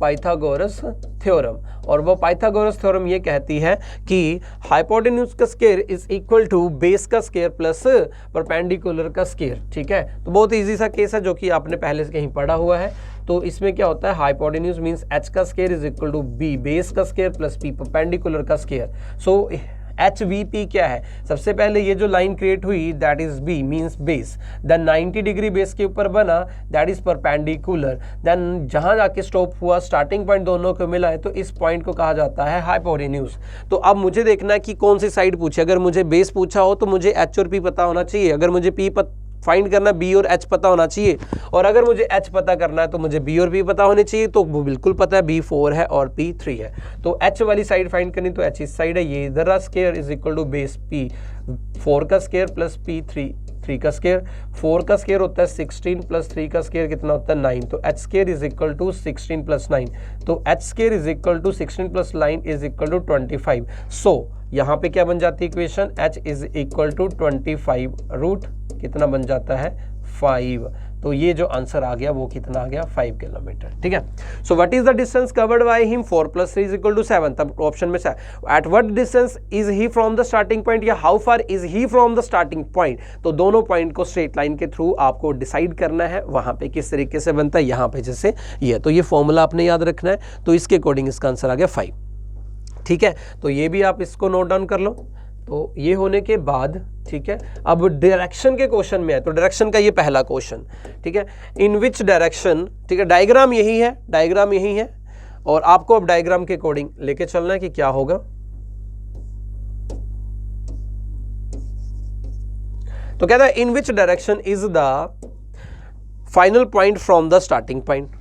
Pythagoras theorem. और वो पाइथागोरस थ्योरम ये कहती है कि हाइपोटेन्यूज का square is equal to base का स्क्वायर प्लस परपेंडिकुलर का स्क्वायर, ठीक है। तो बहुत इजी सा केस है जो कि आपने पहले से कहीं पढ़ा हुआ है। तो इसमें क्या होता है, हाइपोटेन्यूज मींस h का square is equal to b base का स्क्वायर प्लस p परपेंडिकुलर का स्क्वायर। सो HVP क्या है, सबसे पहले ये जो लाइन क्रिएट हुई that is B means base, then 90 degree base के ऊपर बना दैट इज परपेंडिकुलर, देन जहां जाके स्टॉप हुआ स्टार्टिंग पॉइंट दोनों को मिला है तो इस पॉइंट को कहा जाता है हाइपोटेन्यूज। तो अब मुझे देखना है कि कौन सी साइड पूछे। अगर मुझे बेस पूछा हो तो मुझे H और P पता होना चाहिए, अगर मुझे P फाइंड करना B और H पता होना चाहिए, और अगर मुझे H पता करना है तो मुझे B और P पता होने चाहिए। तो वो बिल्कुल पता है, B 4 है और P 3 है। तो H वाली साइड फाइंड करनी तो H इस साइड है, ये इधर square is equal to base P 4 का स्क्वायर प्लस P 3 का स्क्वायर। 4 का स्क्वायर होता है 16 प्लस 3 का स्क्वायर कितना होता है 9। तो H square is equal to 16 plus 9। तो H square is equal to 16 plus 9 is equal to 25। So यहाँ पे क्या बन जाती है equation, H is equal to 25 root कितना बन जाता है 5। तो ये जो आंसर आ गया वो कितना आ गया 5 किलोमीटर, ठीक है। So what is the distance covered by him, 4 + 3 = 7। तब ऑप्शन में से at what distance is he from the starting point या how far is he from the starting point. तो दोनों पॉइंट को स्ट्रेट लाइन के थ्रू आपको डिसाइड करना है वहां पे किस तरीके से बनता है। यहाँ पे जैसे ये, तो ये फॉर्मूला आपने याद रखना है। तो इसके अकॉर्डिंग इसका आंसर आ गया 5, ठीक है। तो ये भी आप इसको नोट डाउन कर लो। तो ये होने के बाद, ठीक है, अब डायरेक्शन के क्वेश्चन में है। तो डायरेक्शन का ये पहला क्वेश्चन, ठीक है, इन विच डायरेक्शन, ठीक है, डायग्राम यही है, डायग्राम यही है, और आपको अब डायग्राम के अकॉर्डिंग लेके चलना है कि क्या होगा। तो कहता है in which direction is the final point from the starting point,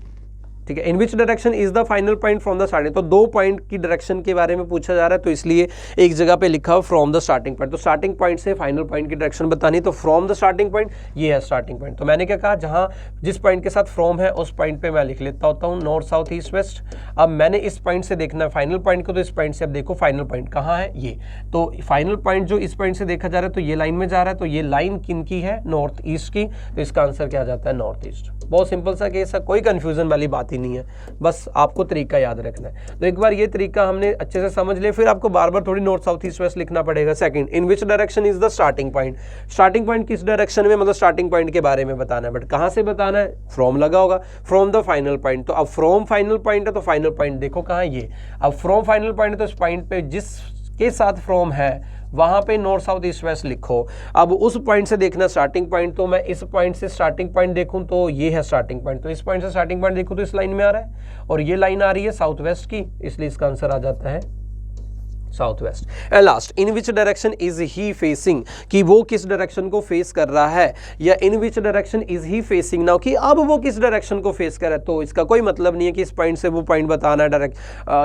ठीक है। In which direction is the final point from the starting. तो 2 पॉइंट की डायरेक्शन के बारे में पूछा जा रहा है, तो इसलिए एक जगह पे लिखा हो फ्रॉम द स्टार्टिंग पॉइंट। तो स्टार्टिंग पॉइंट से फाइनल पॉइंट की डायरेक्शन बतानी, तो फ्रॉम द स्टार्टिंग पॉइंट ये है स्टार्टिंग पॉइंट। तो मैंने क्या कहा, जहां जिस पॉइंट के साथ फ्रॉम है उस पॉइंट पे मैं लिख लेता होता हूँ नॉर्थ साउथ ईस्ट वेस्ट। अब मैंने इस पॉइंट से देखना है फाइनल पॉइंट को, तो इस पॉइंट से अब देखो फाइनल पॉइंट कहाँ है, ये। तो फाइनल पॉइंट जो इस पॉइंट से देखा जा रहा है तो ये लाइन में जा रहा है, तो ये लाइन किन की है, नॉर्थ ईस्ट की। तो इसका आंसर क्या आ जाता है, नॉर्थ ईस्ट। बहुत सिंपल सा केस है, कोई कंफ्यूजन वाली बात बात ही नहीं है, बस आपको तरीका याद रखना है। तो एक बार ये तरीका हमने अच्छे से समझ लिया, फिर आपको बार बार थोड़ी नॉर्थ साउथ ईस्ट वेस्ट लिखना पड़ेगा। Second, in which direction is the starting point, starting point किस डायरेक्शन में, मतलब स्टार्टिंग पॉइंट के बारे में बताना है, बट कहाँ से बताना है, फ्रॉम लगा होगा, फ्रॉम द फाइनल पॉइंट। तो अब फ्रॉम फाइनल पॉइंट है तो फाइनल पॉइंट देखो कहाँ है ये, अब फ्रॉम फाइनल पॉइंट तो इस पॉइंट पे जिसके साथ फ्रॉम है वहां पे नॉर्थ साउथ ईस्ट वेस्ट लिखो। अब उस पॉइंट से देखना स्टार्टिंग पॉइंट, तो मैं इस पॉइंट से स्टार्टिंग पॉइंट देखूं तो ये है स्टार्टिंग पॉइंट, तो इस पॉइंट से स्टार्टिंग पॉइंट देखूं तो इस लाइन में आ रहा है, और ये लाइन आ रही है साउथ वेस्ट की, इसलिए इसका आंसर आ जाता है south west. And last, in which direction is he facing, कि वो किस डायरेक्शन को फेस कर रहा है, या in which direction is he facing now, कि अब वो किस डायरेक्शन को फेस कर रहा है। तो इसका कोई मतलब नहीं है कि इस पॉइंट से वो पॉइंट बताना है डायरेक्ट,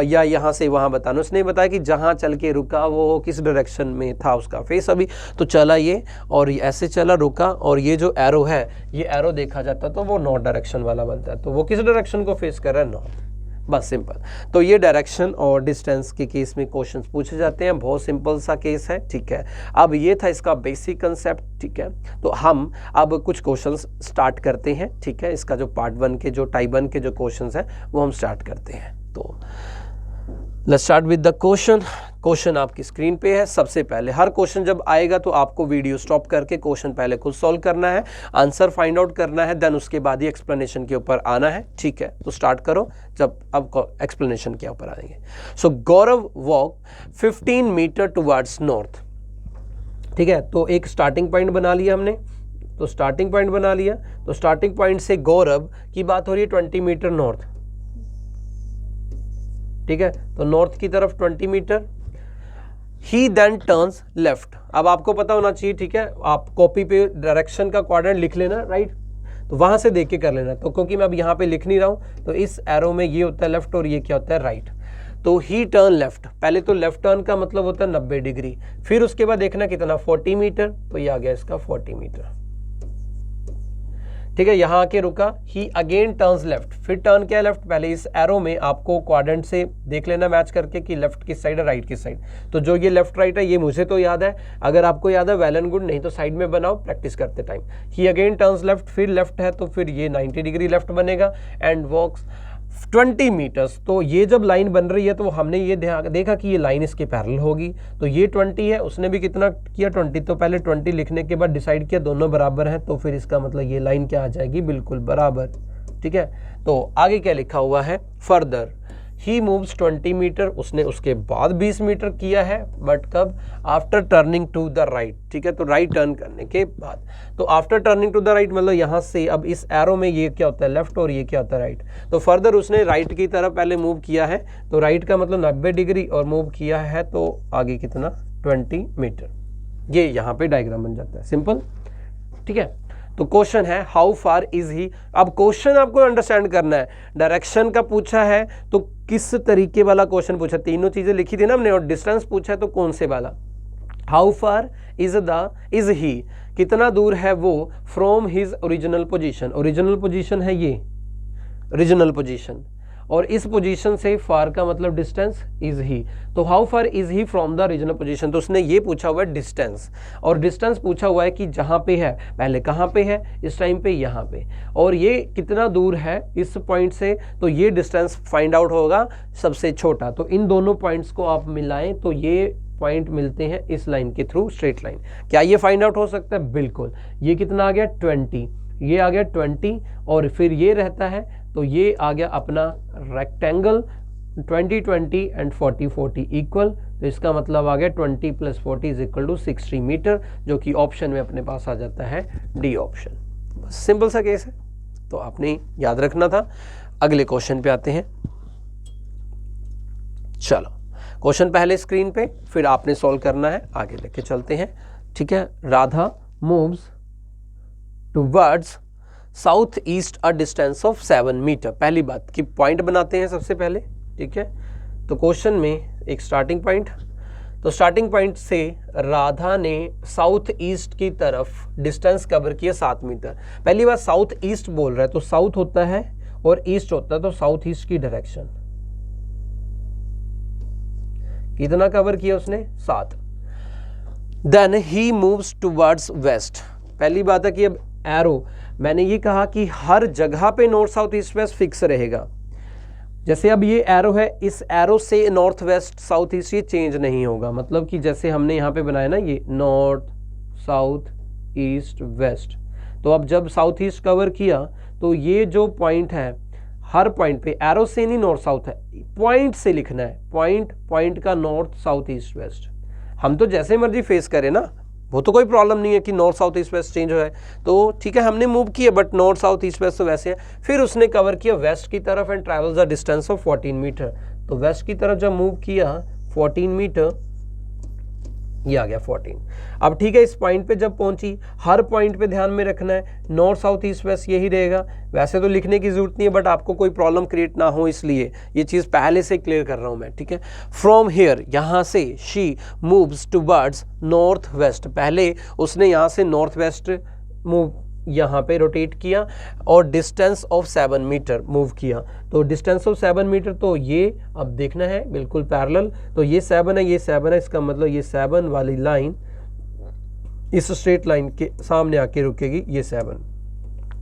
या यहाँ से वहाँ बताना। उसने बताया कि जहाँ चल के रुका वो किस डायरेक्शन में था उसका फेस, अभी तो चला ये और ऐसे चला रुका, और ये जो एरो है ये एरो देखा जाता तो वो नॉर्थ डायरेक्शन वाला बनता है, तो वो किस डायरेक्शन को फेस कर रहा है, नॉर्थ, बस सिंपल। तो ये डायरेक्शन और डिस्टेंस के केस में क्वेश्चंस पूछे जाते हैं, बहुत सिंपल सा केस है, ठीक है। अब ये था इसका बेसिक कंसेप्ट, ठीक है। तो हम अब कुछ क्वेश्चंस स्टार्ट करते हैं, ठीक है। इसका जो पार्ट 1 के जो टाइप 1 के जो क्वेश्चंस हैं वो हम स्टार्ट करते हैं। तो let's start with the question. Question आपकी स्क्रीन पे है। सबसे पहले हर क्वेश्चन जब आएगा तो आपको वीडियो स्टॉप करके क्वेश्चन पहले खुद सॉल्व करना है, आंसर फाइंड आउट करना है, देन उसके बाद ही एक्सप्लेनेशन के ऊपर आना है, ठीक है। तो स्टार्ट करो जब अब एक्सप्लेनेशन के ऊपर आएंगे। सो गौरव वॉक 15 मीटर टुवर्ड्स नॉर्थ, ठीक है। तो एक स्टार्टिंग पॉइंट बना लिया हमने, तो स्टार्टिंग पॉइंट बना लिया, तो स्टार्टिंग पॉइंट से गौरव की बात हो रही है 20 मीटर नॉर्थ, ठीक है। तो नॉर्थ की तरफ 20 मीटर। ही देन टर्न्स लेफ्ट, अब आपको पता होना चाहिए, ठीक है। आप कॉपी पे डायरेक्शन का क्वाड्रेंट लिख लेना, राइट, तो वहां से देख के कर लेना। तो क्योंकि मैं अब यहाँ पे लिख नहीं रहा हूं, तो इस एरो में ये होता है लेफ्ट और ये क्या होता है राइट। तो ही टर्न लेफ्ट, पहले तो लेफ्ट टर्न का मतलब होता है 90 डिग्री, फिर उसके बाद देखना कितना 40 मीटर, तो ये आ गया इसका 40 मीटर, ठीक है। यहाँ आके रुका, ही अगेन टर्न्स लेफ्ट, फिर टर्न किया लेफ्ट। पहले इस एरो में आपको क्वाड्रेंट से देख लेना मैच करके कि लेफ्ट किस साइड है राइट किस साइड। तो जो ये लेफ्ट राइट है ये मुझे तो याद है, अगर आपको याद है वेल एंड गुड, नहीं तो साइड में बनाओ प्रैक्टिस करते टाइम। ही अगेन टर्न्स लेफ्ट, फिर लेफ्ट है तो फिर ये 90 डिग्री लेफ्ट बनेगा, एंड वॉक्स 20 मीटर्स। तो ये जब लाइन बन रही है तो हमने ये देखा कि ये लाइन इसके पैरेलल होगी, तो ये 20 है, उसने भी कितना किया 20, तो पहले 20 लिखने के बाद डिसाइड किया दोनों बराबर हैं, तो फिर इसका मतलब ये लाइन क्या आ जाएगी, बिल्कुल बराबर, ठीक है। तो आगे क्या लिखा हुआ है, फर्दर ही मूव्स 20 मीटर, उसने उसके बाद 20 मीटर किया है, बट कब, after turning to the right, ठीक है। तो राइट टर्न करने के बाद, तो after turning to the right मतलब यहाँ से अब इस एरो में ये क्या होता है लेफ्ट और ये क्या होता है राइट। तो फर्दर उसने राइट की तरफ पहले मूव किया है, तो राइट का मतलब 90 डिग्री और मूव किया है, तो आगे कितना 20 मीटर। ये यहाँ पे डायग्राम बन जाता है, सिंपल, ठीक है। तो क्वेश्चन है हाउ फार इज ही, अब क्वेश्चन आपको अंडरस्टैंड करना है, डायरेक्शन का पूछा है तो किस तरीके वाला क्वेश्चन पूछा, तीनों चीजें लिखी थी ना हमने, और डिस्टेंस पूछा है तो कौन से वाला। हाउ फार इज ही, कितना दूर है वो, from his original position, original position है ये ओरिजिनल पोजीशन, और इस पोजीशन से फार का मतलब डिस्टेंस इज ही। तो how far is he from the original position, तो उसने ये पूछा हुआ है डिस्टेंस, और डिस्टेंस पूछा हुआ है कि जहाँ पे है, पहले कहाँ पे है, इस टाइम पे यहाँ पे, और ये कितना दूर है इस पॉइंट से, तो ये डिस्टेंस फाइंड आउट होगा सबसे छोटा। तो इन दोनों पॉइंट्स को आप मिलाएं तो ये पॉइंट मिलते हैं इस लाइन के थ्रू, स्ट्रेट लाइन। क्या ये फाइंड आउट हो सकता है, बिल्कुल। ये कितना आ गया 20, ये आ गया 20, और फिर ये रहता है, तो ये आ गया अपना रेक्टेंगल 20 20 एंड 40 40 इक्वल, तो इसका मतलब आ गया 20 + 40 इज इक्वल टू 60 मीटर, जो कि ऑप्शन में अपने पास आ जाता है डी ऑप्शन। बस सिंपल सा केस है, तो आपने याद रखना था। अगले क्वेश्चन पे आते हैं। चलो क्वेश्चन पहले स्क्रीन पे, फिर आपने सॉल्व करना है, आगे लेके चलते हैं, ठीक है। Radha moves towards south east a distance of 7 metre. पहली बात कि पॉइंट बनाते हैं सबसे पहले, ठीक है। तो क्वेश्चन में एक स्टार्टिंग पॉइंट, तो स्टार्टिंग पॉइंट से राधा ने साउथ ईस्ट की तरफ डिस्टेंस कवर किया 7 मीटर। पहली बात साउथ ईस्ट बोल रहा है, तो साउथ होता है और ईस्ट होता है, तो साउथ ईस्ट की डायरेक्शन कितना कवर किया उसने 7। Then he moves towards west, पहली बात है कि अब एरो मैंने ये कहा कि हर जगह पे north south east waste fix रहेगा। जैसे अब ये एरो है, इस एरो से नॉर्थ वेस्ट साउथ ईस्ट ये चेंज नहीं होगा। मतलब कि जैसे हमने यहाँ पे बनाया ना ये नॉर्थ साउथ ईस्ट वेस्ट, तो अब जब साउथ ईस्ट कवर किया तो ये जो पॉइंट है हर पॉइंट पे एरो से नहीं नॉर्थ साउथ है, पॉइंट से लिखना है, पॉइंट का नॉर्थ साउथ ईस्ट वेस्ट। हम तो जैसे मर्जी फेस करें ना, वो तो कोई प्रॉब्लम नहीं है कि north south east west change हो है, तो ठीक है हमने मूव किया, but north south east waste तो वैसे है। फिर उसने कवर किया वेस्ट की तरफ and travels the distance of 14 metre. तो वेस्ट की तरफ जब मूव किया 14 मीटर, ये आ गया 14। अब ठीक है, इस पॉइंट पे जब पहुंची, हर पॉइंट पे ध्यान में रखना है नॉर्थ साउथ ईस्ट वेस्ट यही रहेगा। वैसे तो लिखने की जरूरत नहीं है, बट आपको कोई प्रॉब्लम क्रिएट ना हो इसलिए ये चीज़ पहले से क्लियर कर रहा हूं मैं, ठीक है। फ्रॉम हियर, यहाँ से she moves towards north west, पहले उसने यहाँ से नॉर्थ वेस्ट मूव यहाँ पे रोटेट किया और डिस्टेंस ऑफ 7 मीटर मूव किया। तो डिस्टेंस ऑफ 7 मीटर, तो ये अब देखना है बिल्कुल पैरेलल, तो ये 7 है, ये 7 है, इसका मतलब ये 7 वाली लाइन इस स्ट्रेट लाइन के सामने आके रुकेगी, ये 7।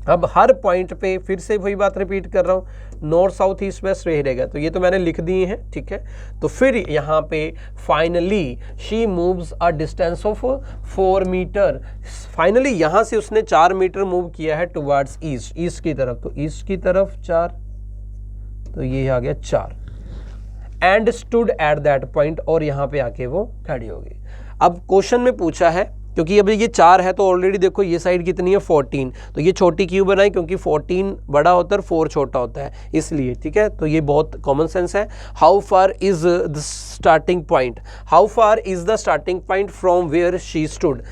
अब हर पॉइंट पे फिर से वही बात रिपीट कर रहा हूँ, नॉर्थ साउथ ईस्ट वेस्ट रहेगा। तो ये तो मैंने लिख दिए हैं, ठीक है। तो फिर यहाँ पे finally she moves a distance of 4 metre. Finally यहाँ से उसने 4 मीटर मूव किया है टुवर्ड्स ईस्ट, ईस्ट की तरफ। तो ईस्ट की तरफ 4, तो ये आ गया 4 and stood at that point, और यहाँ पे आके वो खड़ी हो गई। अब क्वेश्चन में पूछा है, क्योंकि अभी ये 4 है तो ऑलरेडी देखो ये साइड कितनी है 14, तो ये छोटी क्यों बनाई, क्योंकि 14 बड़ा होता है और 4 छोटा होता है इसलिए, ठीक है। तो ये बहुत कॉमन सेंस है। How far is the starting point, how far is the starting point from where she stood.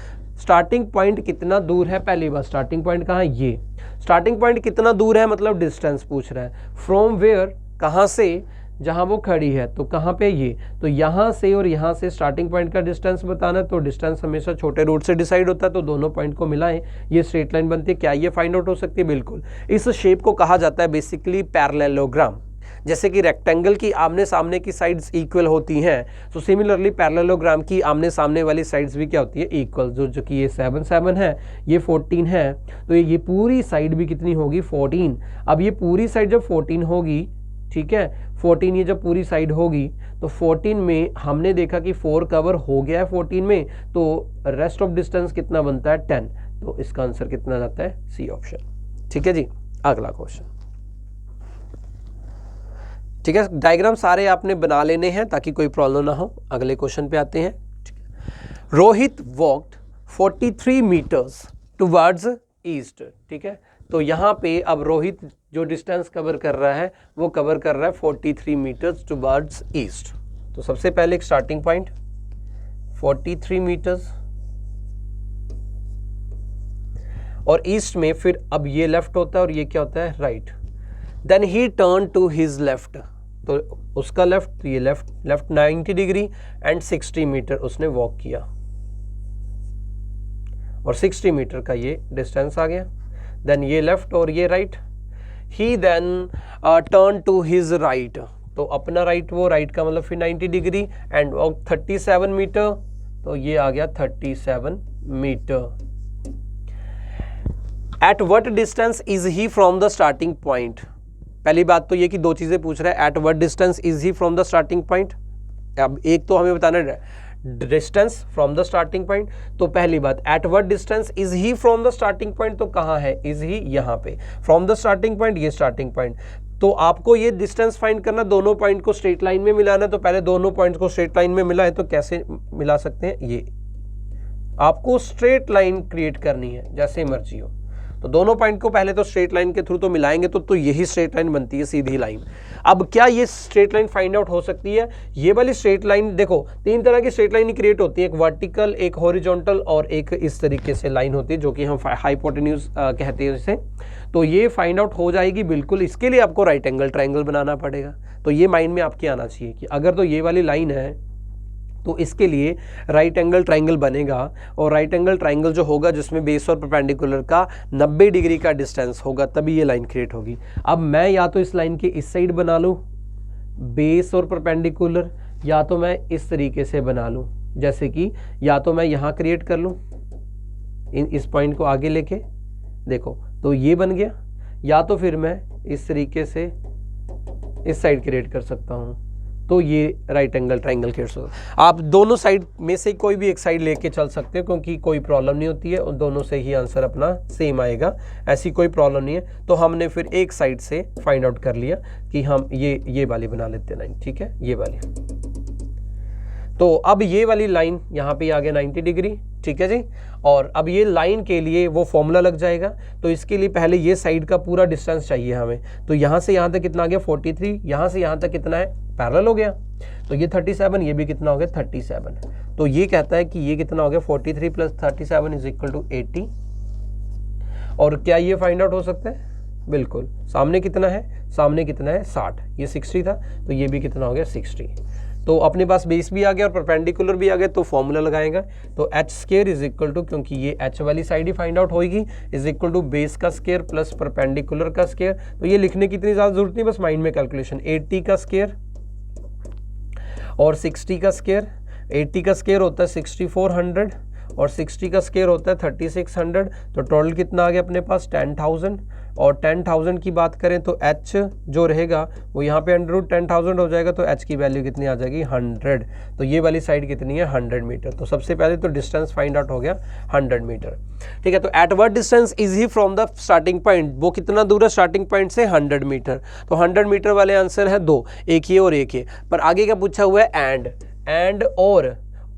Starting point कितना दूर है, पहली बार स्टार्टिंग पॉइंट कहाँ है, ये स्टार्टिंग पॉइंट कितना दूर है, मतलब डिस्टेंस पूछ रहा है। फ्रॉम वेयर, कहाँ से, जहां वो खड़ी है, तो कहाँ पे ये, तो यहाँ से और यहाँ से स्टार्टिंग पॉइंट का डिस्टेंस बताना है। तो डिस्टेंस हमेशा छोटे रूट से डिसाइड होता है, तो दोनों पॉइंट को मिलाएं, ये स्ट्रेट लाइन बनती है। क्या ये फाइंड आउट हो सकती है? बिल्कुल। इस शेप को कहा जाता है बेसिकली पैरेललोग्राम। जैसे कि रेक्टेंगल की आमने सामने की साइड्स इक्वल होती हैं, तो सिमिलरली पैरेललोग्राम की आमने सामने वाली साइड्स भी क्या होती है, इक्वल। जो कि ये 7 7 है, ये 14 है, तो ये पूरी साइड भी कितनी होगी, 14। अब ये पूरी साइड जब 14 होगी, ठीक है, 14 ये जब पूरी साइड होगी, तो 14 में हमने देखा कि 4 कवर हो गया है 14 में, तो रेस्ट ऑफ डिस्टेंस कितना बनता है, 10। तो इसका आंसर कितना जाता है, सी ऑप्शन। ठीक है जी, अगला क्वेश्चन। ठीक है, डायग्राम सारे आपने बना लेने हैं ताकि कोई प्रॉब्लम ना हो। अगले क्वेश्चन पे आते हैं। Rohit walked 43 metres towards east. ठीक है, तो यहाँ पे अब रोहित जो डिस्टेंस कवर कर रहा है वो कवर कर रहा है 43 मीटर्स टुवर्ड्स ईस्ट। तो सबसे पहले एक स्टार्टिंग पॉइंट 43 मीटर्स, और ईस्ट में फिर अब ये लेफ्ट होता है और ये क्या होता है, right. Then he turn to his left, तो उसका लेफ्ट, ये लेफ्ट 90 डिग्री एंड 60 मीटर उसने वॉक किया, और 60 मीटर का ये डिस्टेंस आ गया। देन ये लेफ्ट और ये right. He then turn to his right, तो अपना राइट, वो राइट का मतलब फिर 90 डिग्री एंड 37 मीटर, तो ये आ गया 37 metre. At what distance is he from the starting point. पहली बात तो ये कि दो चीजें पूछ रहा है, eight what distance is he from the starting point. अब एक तो हमें बताना है distance from the starting point, तो पहली बात eight what distance is he from the starting point, तो कहाँ है, इज ही यहाँ पे, फ्रॉम द स्टार्टिंग पॉइंट ये स्टार्टिंग पॉइंट। तो आपको ये डिस्टेंस फाइंड करना, दोनों पॉइंट को स्ट्रेट लाइन में मिलाना, तो पहले दोनों पॉइंट्स को स्ट्रेट लाइन में मिला है, तो कैसे मिला सकते हैं, ये आपको स्ट्रेट लाइन क्रिएट करनी है जैसे मर्जी हो। तो दोनों पॉइंट को पहले तो स्ट्रेट लाइन के थ्रू तो मिलाएंगे, तो यही स्ट्रेट लाइन बनती है, सीधी लाइन। अब क्या ये स्ट्रेट लाइन फाइंड आउट हो सकती है? ये वाली स्ट्रेट लाइन, देखो 3 तरह की स्ट्रेट लाइन क्रिएट होती है, एक वर्टिकल, एक हॉरिजॉन्टल और एक इस तरीके से लाइन होती है जो कि हम हाइपोटेन्यूज कहते हैं इसे। तो ये फाइंड आउट हो जाएगी बिल्कुल। इसके लिए आपको राइट एंगल ट्रायंगल बनाना पड़ेगा। तो ये माइंड में आपके आना चाहिए कि अगर तो ये वाली लाइन है तो इसके लिए राइट एंगल ट्रायंगल बनेगा, और राइट एंगल ट्रायंगल जो होगा जिसमें बेस और परपेंडिकुलर का 90 डिग्री का डिस्टेंस होगा, तभी ये लाइन क्रिएट होगी। अब मैं या तो इस लाइन के इस साइड बना लूँ बेस और परपेंडिकुलर, या तो मैं इस तरीके से बना लूँ, जैसे कि या तो मैं यहाँ क्रिएट कर लूँ इस पॉइंट को आगे लेके, देखो तो ये बन गया, या तो फिर मैं इस तरीके से इस साइड क्रिएट कर सकता हूँ, तो ये राइट एंगल ट्राइंगल क्रिएट हो सकता है। आप दोनों साइड में से कोई भी एक साइड लेके चल सकते हो, क्योंकि कोई प्रॉब्लम नहीं होती है और दोनों से ही आंसर अपना सेम आएगा, ऐसी कोई प्रॉब्लम नहीं है। तो हमने फिर एक साइड से फाइंड आउट कर लिया कि हम ये वाली बना लेते हैं लाइन, ठीक है, ये वाली। तो अब ये वाली लाइन यहाँ पे आ गया 90 डिग्री, ठीक है जी। और अब ये लाइन के लिए वो फॉर्मूला लग जाएगा, तो इसके लिए पहले ये साइड का पूरा डिस्टेंस चाहिए हमें। तो यहाँ से यहाँ तक कितना आ गया 43, यहाँ से यहाँ तक कितना है, पैरेलल हो गया, तो ये 37, ये भी कितना हो गया 37। तो ये कहता है कि ये कितना हो गया 43 + 37 = 80। और क्या ये फाइंड आउट हो सकता है? बिल्कुल। सामने कितना है, सामने कितना है 60, ये 60 था, तो ये भी कितना हो गया 60। तो अपने पास बेस भी आ गया और परपेंडिकुलर भी आ गया, तो फॉर्मूला लगाएगा। तो h² क्योंकि ये h वाली साइड ही फाइंड आउट होगी, = बेस का स्क्वायर प्लस परपेंडिकुलर का स्क्वायर। तो ये लिखने की इतनी ज़्यादा जरूरत नहीं, बस माइंड में कैलकुलेशन। 80 का स्क्वायर और 60 का स्क्वायर। 80 का स्क्वायर होता है 6400 और 60 का स्क्वायर होता है 3600। तो टोटल कितना आ गया अपने पास 10,000। और 10,000 की बात करें तो h जो रहेगा वो यहाँ पे √10,000 हो जाएगा, तो h की वैल्यू कितनी आ जाएगी 100। तो ये वाली साइड कितनी है 100 मीटर। तो सबसे पहले तो डिस्टेंस फाइंड आउट हो गया 100 मीटर, ठीक है। तो eight what distance is he from the starting point, वो कितना दूर है स्टार्टिंग पॉइंट से 100 मीटर। तो 100 मीटर वाले आंसर है 2, एक ये और एक ये। पर आगे का पूछा हुआ है एंड और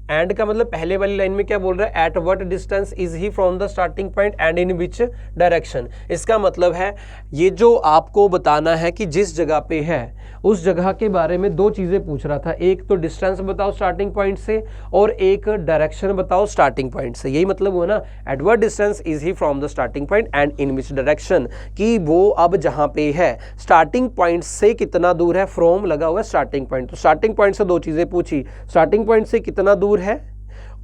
एंड का मतलब पहले वाली लाइन में क्या बोल रहा है, eight what distance is he from the starting point and in which direction. इसका मतलब है ये जो आपको बताना है कि जिस जगह पे है उस जगह के बारे में दो चीजें पूछ रहा था, एक तो डिस्टेंस बताओ स्टार्टिंग पॉइंट से और एक डायरेक्शन बताओ स्टार्टिंग पॉइंट से। यही मतलब हुआ ना, eight what distance is he from the starting point and in which direction, कि वो अब जहां पे है स्टार्टिंग पॉइंट से कितना दूर है, फ्रॉम लगा हुआ है स्टार्टिंग पॉइंट। तो स्टार्टिंग पॉइंट से दो चीजें पूछी, स्टार्टिंग पॉइंट से कितना दूर है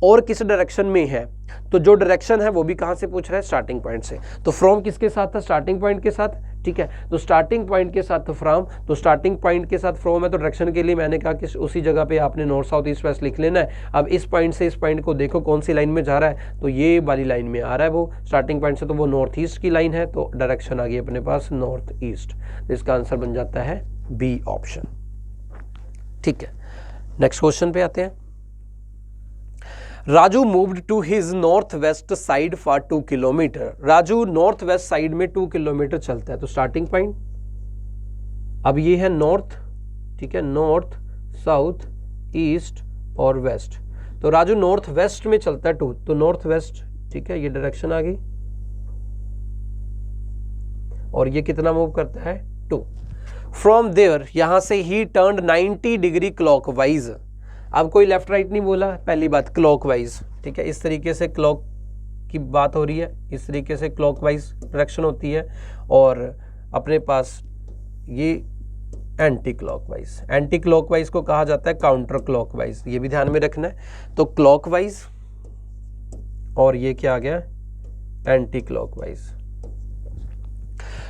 और किस डायरेक्शन में है। तो जो डायरेक्शन है वो भी कहां से पूछ रहा है, स्टार्टिंग पॉइंट से। तो फ्रॉम किसके साथ था, स्टार्टिंग पॉइंट के साथ, ठीक है। तो स्टार्टिंग पॉइंट के साथ फ्रॉम, तो स्टार्टिंग पॉइंट के साथ फ्रॉम है, तो डायरेक्शन के लिए मैंने कहा कि उसी जगह पे आपने नॉर्थ साउथ ईस्ट वेस्ट लिख लेना है। अब इस पॉइंट से इस पॉइंट को देखो कौन सी लाइन में जा रहा है, तो ये वाली लाइन में आ रहा है वो स्टार्टिंग पॉइंट से, तो वो नॉर्थ ईस्ट की लाइन है, तो डायरेक्शन आ गई अपने पास नॉर्थ ईस्ट। तो इसका आंसर बन जाता है बी ऑप्शन, ठीक है। नेक्स्ट क्वेश्चन पे आते हैं। Raju moved to his north west side for 2 kilometre. Raju north west side में 2 किलोमीटर चलता है। तो स्टार्टिंग पॉइंट, अब ये है नॉर्थ, ठीक है, नॉर्थ साउथ ईस्ट और वेस्ट। तो राजू नॉर्थ वेस्ट में चलता है 2, तो नॉर्थ वेस्ट, ठीक है, ये डायरेक्शन आ गई। और ये कितना मूव करता है 2। फ्रॉम देयर, यहां से ही टर्न 90 डिग्री क्लॉकवाइज। अब कोई लेफ्ट राइट नहीं बोला, पहली बात क्लॉकवाइज, ठीक है। इस तरीके से क्लॉक की बात हो रही है, इस तरीके से क्लॉकवाइज डायरेक्शन होती है। और अपने पास ये एंटी क्लॉकवाइज, एंटी क्लॉकवाइज को कहा जाता है काउंटर क्लॉकवाइज, ये भी ध्यान में रखना है। तो क्लॉकवाइज और ये क्या आ गया एंटी क्लॉकवाइज।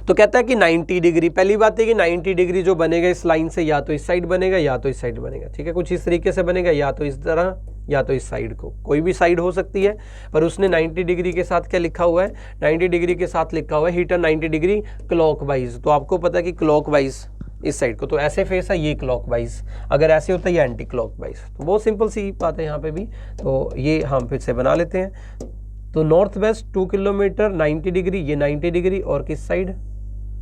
तो कहता है कि 90 डिग्री, पहली बात है कि 90 डिग्री जो बनेगा इस लाइन से, या तो इस साइड बनेगा या तो इस साइड बनेगा, ठीक है। कुछ इस तरीके से बनेगा, या तो इस तरह या तो इस साइड को, कोई भी साइड हो सकती है। पर उसने 90 डिग्री के साथ क्या लिखा हुआ है, 90 डिग्री के साथ लिखा हुआ है ही टर्न 90 डिग्री क्लॉकवाइज। तो आपको पता है कि क्लॉकवाइज इस साइड को, तो ऐसे फेस है ये क्लॉकवाइज, अगर ऐसे होता है ये एंटी क्लॉकवाइज। तो बहुत सिंपल सी बात है यहाँ पे भी। तो ये हम फिर से बना लेते हैं। तो नॉर्थ वेस्ट 2 किलोमीटर 90 डिग्री, ये 90 डिग्री और किस साइड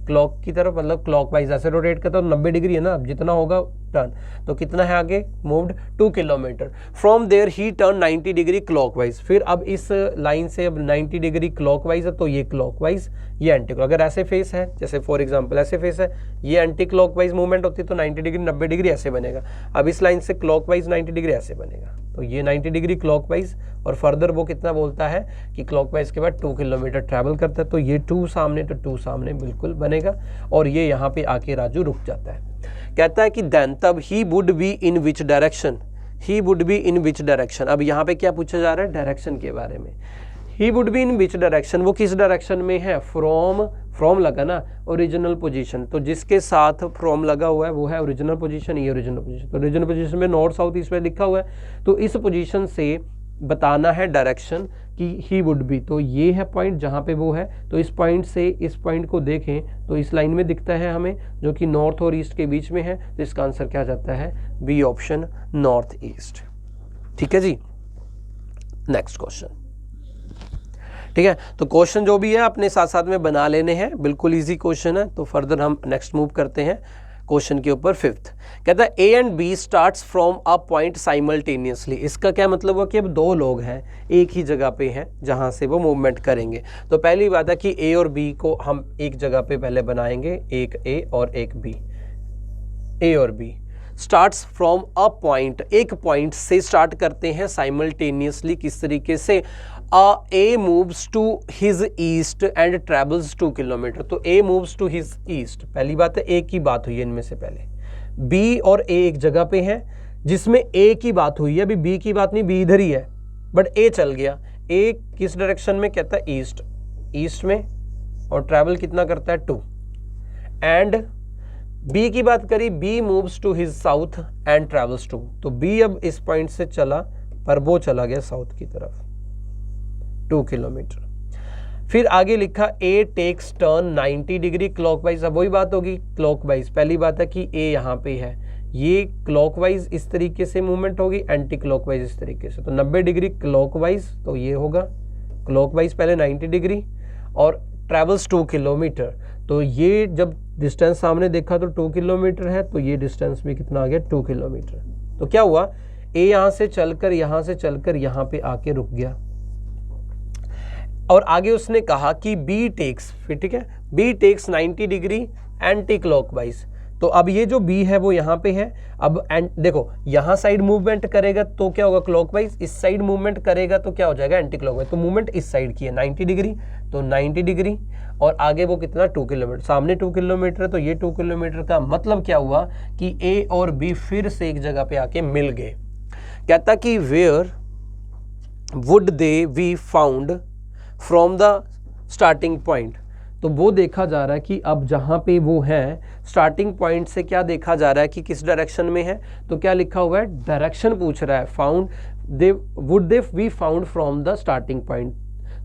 क्लॉक की तरफ, मतलब क्लॉकवाइज ऐसे रोटेट करता है। 90 डिग्री है ना, अब जितना होगा टर्न, तो कितना है आगे moved 2 kilometre. From there he turn 90 degree clockwise. फिर अब इस लाइन से अब 90 डिग्री क्लॉकवाइज है, तो ये क्लॉकवाइज ये एंटी क्लॉक। अगर ऐसे फेस है, जैसे फॉर एग्जांपल ऐसे फेस है, ये एंटी क्लॉकवाइज मूवमेंट होती है, तो 90 डिग्री 90 डिग्री ऐसे बनेगा। अब इस लाइन से क्लॉकवाइज 90 डिग्री ऐसे बनेगा, तो ये 90 डिग्री क्लॉकवाइज। और फर्दर वो कितना बोलता है कि क्लॉकवाइज के बाद 2 किलोमीटर ट्रैवल करता है, तो ये 2 सामने, तो 2 सामने बिल्कुल बनेगा। और ये यहाँ पे आके राजू रुक जाता है। कहता है कि देन, तब he would be in which direction, he would be in which direction. अब यहाँ पे क्या पूछा जा रहा है, डायरेक्शन के बारे में। He would be in which direction, वो किस डायरेक्शन में है, फ्रॉम लगा ना ओरिजिनल पोजीशन, तो जिसके साथ फ्रॉम लगा हुआ है वो है ओरिजिनल पोजीशन, ये ओरिजिनल पोजीशन। तो ओरिजिनल पोजीशन में नॉर्थ साउथ ईस्ट में लिखा हुआ है, तो इस पोजीशन से बताना है डायरेक्शन कि ही वुड बी, तो ये है पॉइंट जहाँ पे वो है, तो इस पॉइंट से इस पॉइंट को देखें तो इस लाइन में दिखता है हमें, जो कि नॉर्थ और ईस्ट के बीच में है, तो इसका आंसर क्या जाता है, बी ऑप्शन, नॉर्थ ईस्ट। ठीक है जी, नेक्स्ट क्वेश्चन। ठीक है, तो क्वेश्चन जो भी है अपने साथ साथ में बना लेने हैं, बिल्कुल इजी क्वेश्चन है। तो फर्दर हम नेक्स्ट मूव करते हैं क्वेश्चन के ऊपर। फिफ्थ कहता है A and B starts from a point simultaneously. इसका क्या मतलब हुआ कि अब दो लोग हैं, एक ही जगह पे हैं जहां से वो मूवमेंट करेंगे। तो पहली बात है कि ए और बी को हम एक जगह पे पहले बनाएंगे, एक ए और एक बी। ए और B starts from a point, एक पॉइंट से स्टार्ट करते हैं साइमल्टेनियसली। किस तरीके से, A moves to his east and travels 2 kilometre. तो A moves to his east, पहली बात है A की बात हुई है इनमें से पहले। B और A एक जगह पे हैं जिसमें A की बात हुई है, अभी B की बात नहीं, B इधर ही है, बट A चल गया। A किस डायरेक्शन में, कहता है ईस्ट, ईस्ट में, और ट्रैवल कितना करता है 2। एंड B की बात करी, B moves to his south and travels 2। तो B अब इस पॉइंट से चला, पर वो चला गया साउथ की तरफ 2 किलोमीटर। फिर आगे लिखा A takes turn 90 degree clockwise. अब वही बात होगी क्लॉकवाइज, पहली बात है कि A यहाँ पे है, ये क्लॉकवाइज इस तरीके से मूवमेंट होगी, एंटी क्लॉकवाइज इस तरीके से। तो 90 डिग्री क्लॉकवाइज, तो ये होगा क्लॉकवाइज पहले 90 डिग्री, और ट्रेवल्स 2 किलोमीटर। तो ये जब डिस्टेंस सामने देखा तो 2 किलोमीटर है, तो ये डिस्टेंस भी कितना आ गया, 2 किलोमीटर। तो क्या हुआ, A यहाँ से चलकर यहाँ पे आके रुक गया। और आगे उसने कहा कि बी टेक्स, फिर ठीक है, B takes 90 degree anticlockwise. तो अब ये जो बी है वो यहाँ पे है, अब देखो यहाँ साइड मूवमेंट करेगा तो क्या होगा क्लॉकवाइज, इस साइड मूवमेंट करेगा तो क्या हो जाएगा एंटी क्लॉकवाइज। तो मूवमेंट इस साइड की है 90 डिग्री, तो 90 डिग्री, और आगे वो कितना 2 किलोमीटर, सामने 2 किलोमीटर, तो ये 2 किलोमीटर का मतलब क्या हुआ कि ए और बी फिर से एक जगह पे आके मिल गए। कहता कि where would they we found from the starting point. तो वो देखा जा रहा है कि अब जहाँ पे वो है स्टार्टिंग पॉइंट से क्या देखा जा रहा है कि किस डायरेक्शन में है। तो क्या लिखा हुआ है, डायरेक्शन पूछ रहा है, found they would they we found from the starting point.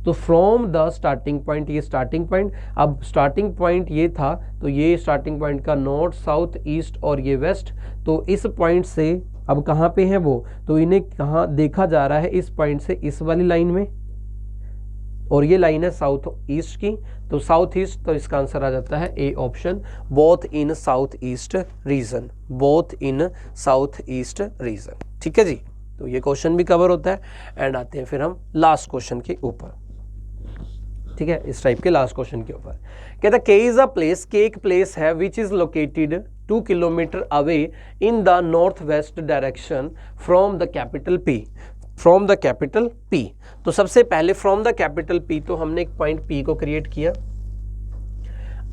तो फ्रॉम द स्टार्टिंग पॉइंट, ये स्टार्टिंग पॉइंट, अब स्टार्टिंग पॉइंट ये था, तो ये स्टार्टिंग पॉइंट का नॉर्थ, साउथ, ईस्ट और ये वेस्ट। तो इस पॉइंट से अब कहाँ पे है वो, तो इन्हें कहाँ देखा जा रहा है, इस पॉइंट से इस वाली लाइन में, और ये लाइन है साउथ ईस्ट की, तो साउथ ईस्ट, तो इसका आंसर आ जाता है A option, both in south east region, both in south east region. ठीक है जी, तो ये क्वेश्चन भी कवर होता है। एंड आते हैं फिर हम लास्ट क्वेश्चन के ऊपर। ठीक है, इस टाइप के लास्ट क्वेश्चन के ऊपर कहता है के इज अ प्लेस, के एक प्लेस है which is located 2 kilometre away in the north west direction from the capital P, from the capital P। तो सबसे पहले फ्रॉम द कैपिटल P, तो हमने एक पॉइंट P को क्रिएट किया।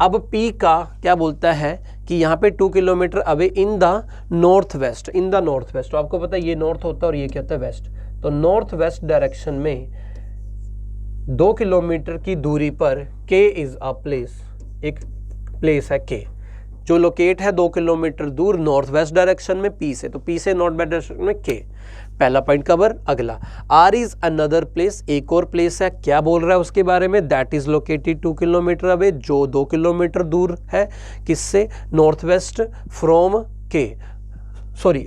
अब P का क्या बोलता है कि यहाँ पे 2 kilometre away in the north west, in the north west. तो आपको पता है ये नॉर्थ होता है और ये क्या होता है वेस्ट। तो नॉर्थ वेस्ट डायरेक्शन में 2 किलोमीटर की दूरी पर K इज अ प्लेस, एक प्लेस है K जो लोकेट है 2 किलोमीटर दूर नॉर्थ वेस्ट डायरेक्शन में P से। तो P से नॉर्थ वेस्ट डायरेक्शन में K, पहला पॉइंट कवर। अगला R इज अनदर प्लेस, एक और प्लेस है, क्या बोल रहा है उसके बारे में, that is located 2 kilometre away, जो 2 किलोमीटर दूर है किससे, north west, from K, sorry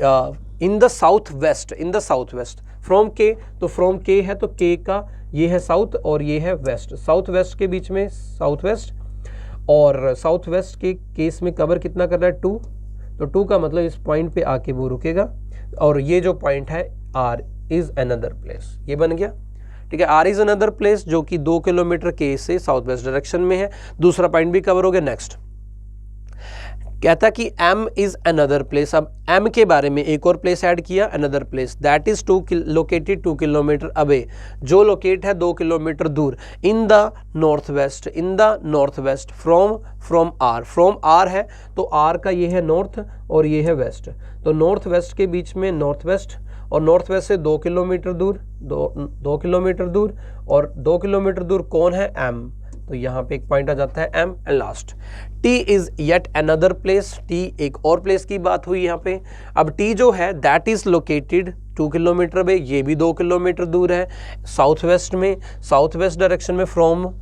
in the south west, in the south west from K। तो फ्रॉम K है तो K का ये है साउथ और ये है वेस्ट, साउथ वेस्ट के बीच में साउथ वेस्ट, और साउथ वेस्ट के केस में कवर कितना कर रहा है 2। तो 2 का मतलब इस पॉइंट पे आके वो रुकेगा, और ये जो पॉइंट है R इज अनदर प्लेस, ये बन गया। ठीक है, R इज अनदर प्लेस जो कि 2 किलोमीटर K से साउथ वेस्ट डायरेक्शन में है। दूसरा पॉइंट भी कवर हो गया। नेक्स्ट कहता कि M इज अनदर प्लेस, अब M के बारे में एक और प्लेस ऐड किया, another place, that is located 2 kilometre away, जो लोकेट है 2 किलोमीटर दूर, in the north west, in the north west, from R, from R है तो R का ये है नॉर्थ और ये है वेस्ट। तो नॉर्थ वेस्ट के बीच में नॉर्थ वेस्ट, और नॉर्थ वेस्ट से 2 किलोमीटर दूर, 2 किलोमीटर दूर, और 2 किलोमीटर दूर कौन है M, तो यहाँ पे एक पॉइंट आ जाता है M and last T is yet another place, T एक और प्लेस की बात हुई यहाँ पे। अब T जो है दैट इज लोकेटेड 2 किलोमीटर में, ये भी 2 किलोमीटर दूर है साउथ वेस्ट में, साउथ वेस्ट डायरेक्शन में फ्रॉम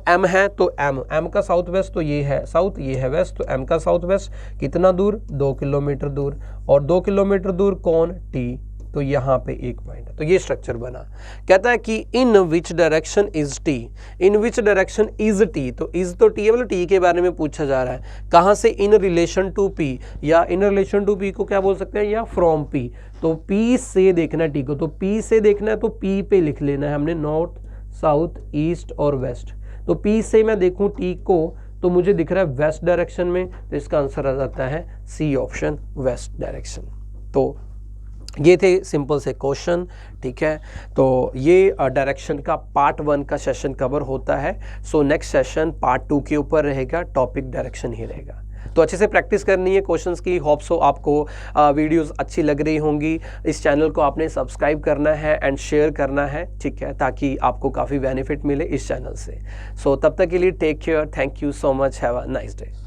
M है तो M का साउथ वेस्ट तो ये है साउथ, ये है वेस्ट, तो M का साउथ वेस्ट कितना दूर 2 किलोमीटर दूर, और 2 किलोमीटर दूर कौन T, तो यहाँ पे एक पॉइंट है। तो ये स्ट्रक्चर बना। कहता है कि in which direction is T, in which direction is T, तो इज तो T है, बोले T के बारे में पूछा जा रहा है कहाँ से, इन रिलेशन टू P, या इन रिलेशन टू P को क्या बोल सकते हैं, या फ्रॉम P, तो P से देखना है T को, तो P से देखना है तो P पे लिख लेना है हमने नॉर्थ साउथ ईस्ट और वेस्ट। तो P से मैं देखूं T को तो मुझे दिख रहा है वेस्ट डायरेक्शन में, तो इसका आंसर आ जाता है सी ऑप्शन वेस्ट डायरेक्शन। तो ये थे सिंपल से क्वेश्चन, ठीक है। तो ये डायरेक्शन का पार्ट 1 का सेशन कवर होता है। सो नेक्स्ट सेशन पार्ट 2 के ऊपर रहेगा, टॉपिक डायरेक्शन ही रहेगा। तो अच्छे से प्रैक्टिस करनी है क्वेश्चंस की। होप सो आपको वीडियोस अच्छी लग रही होंगी। इस चैनल को आपने सब्सक्राइब करना है एंड शेयर करना है, ठीक है, ताकि आपको काफ़ी बेनिफिट मिले इस चैनल से। सो तब तक के लिए take care, thank you so much, have a nice day.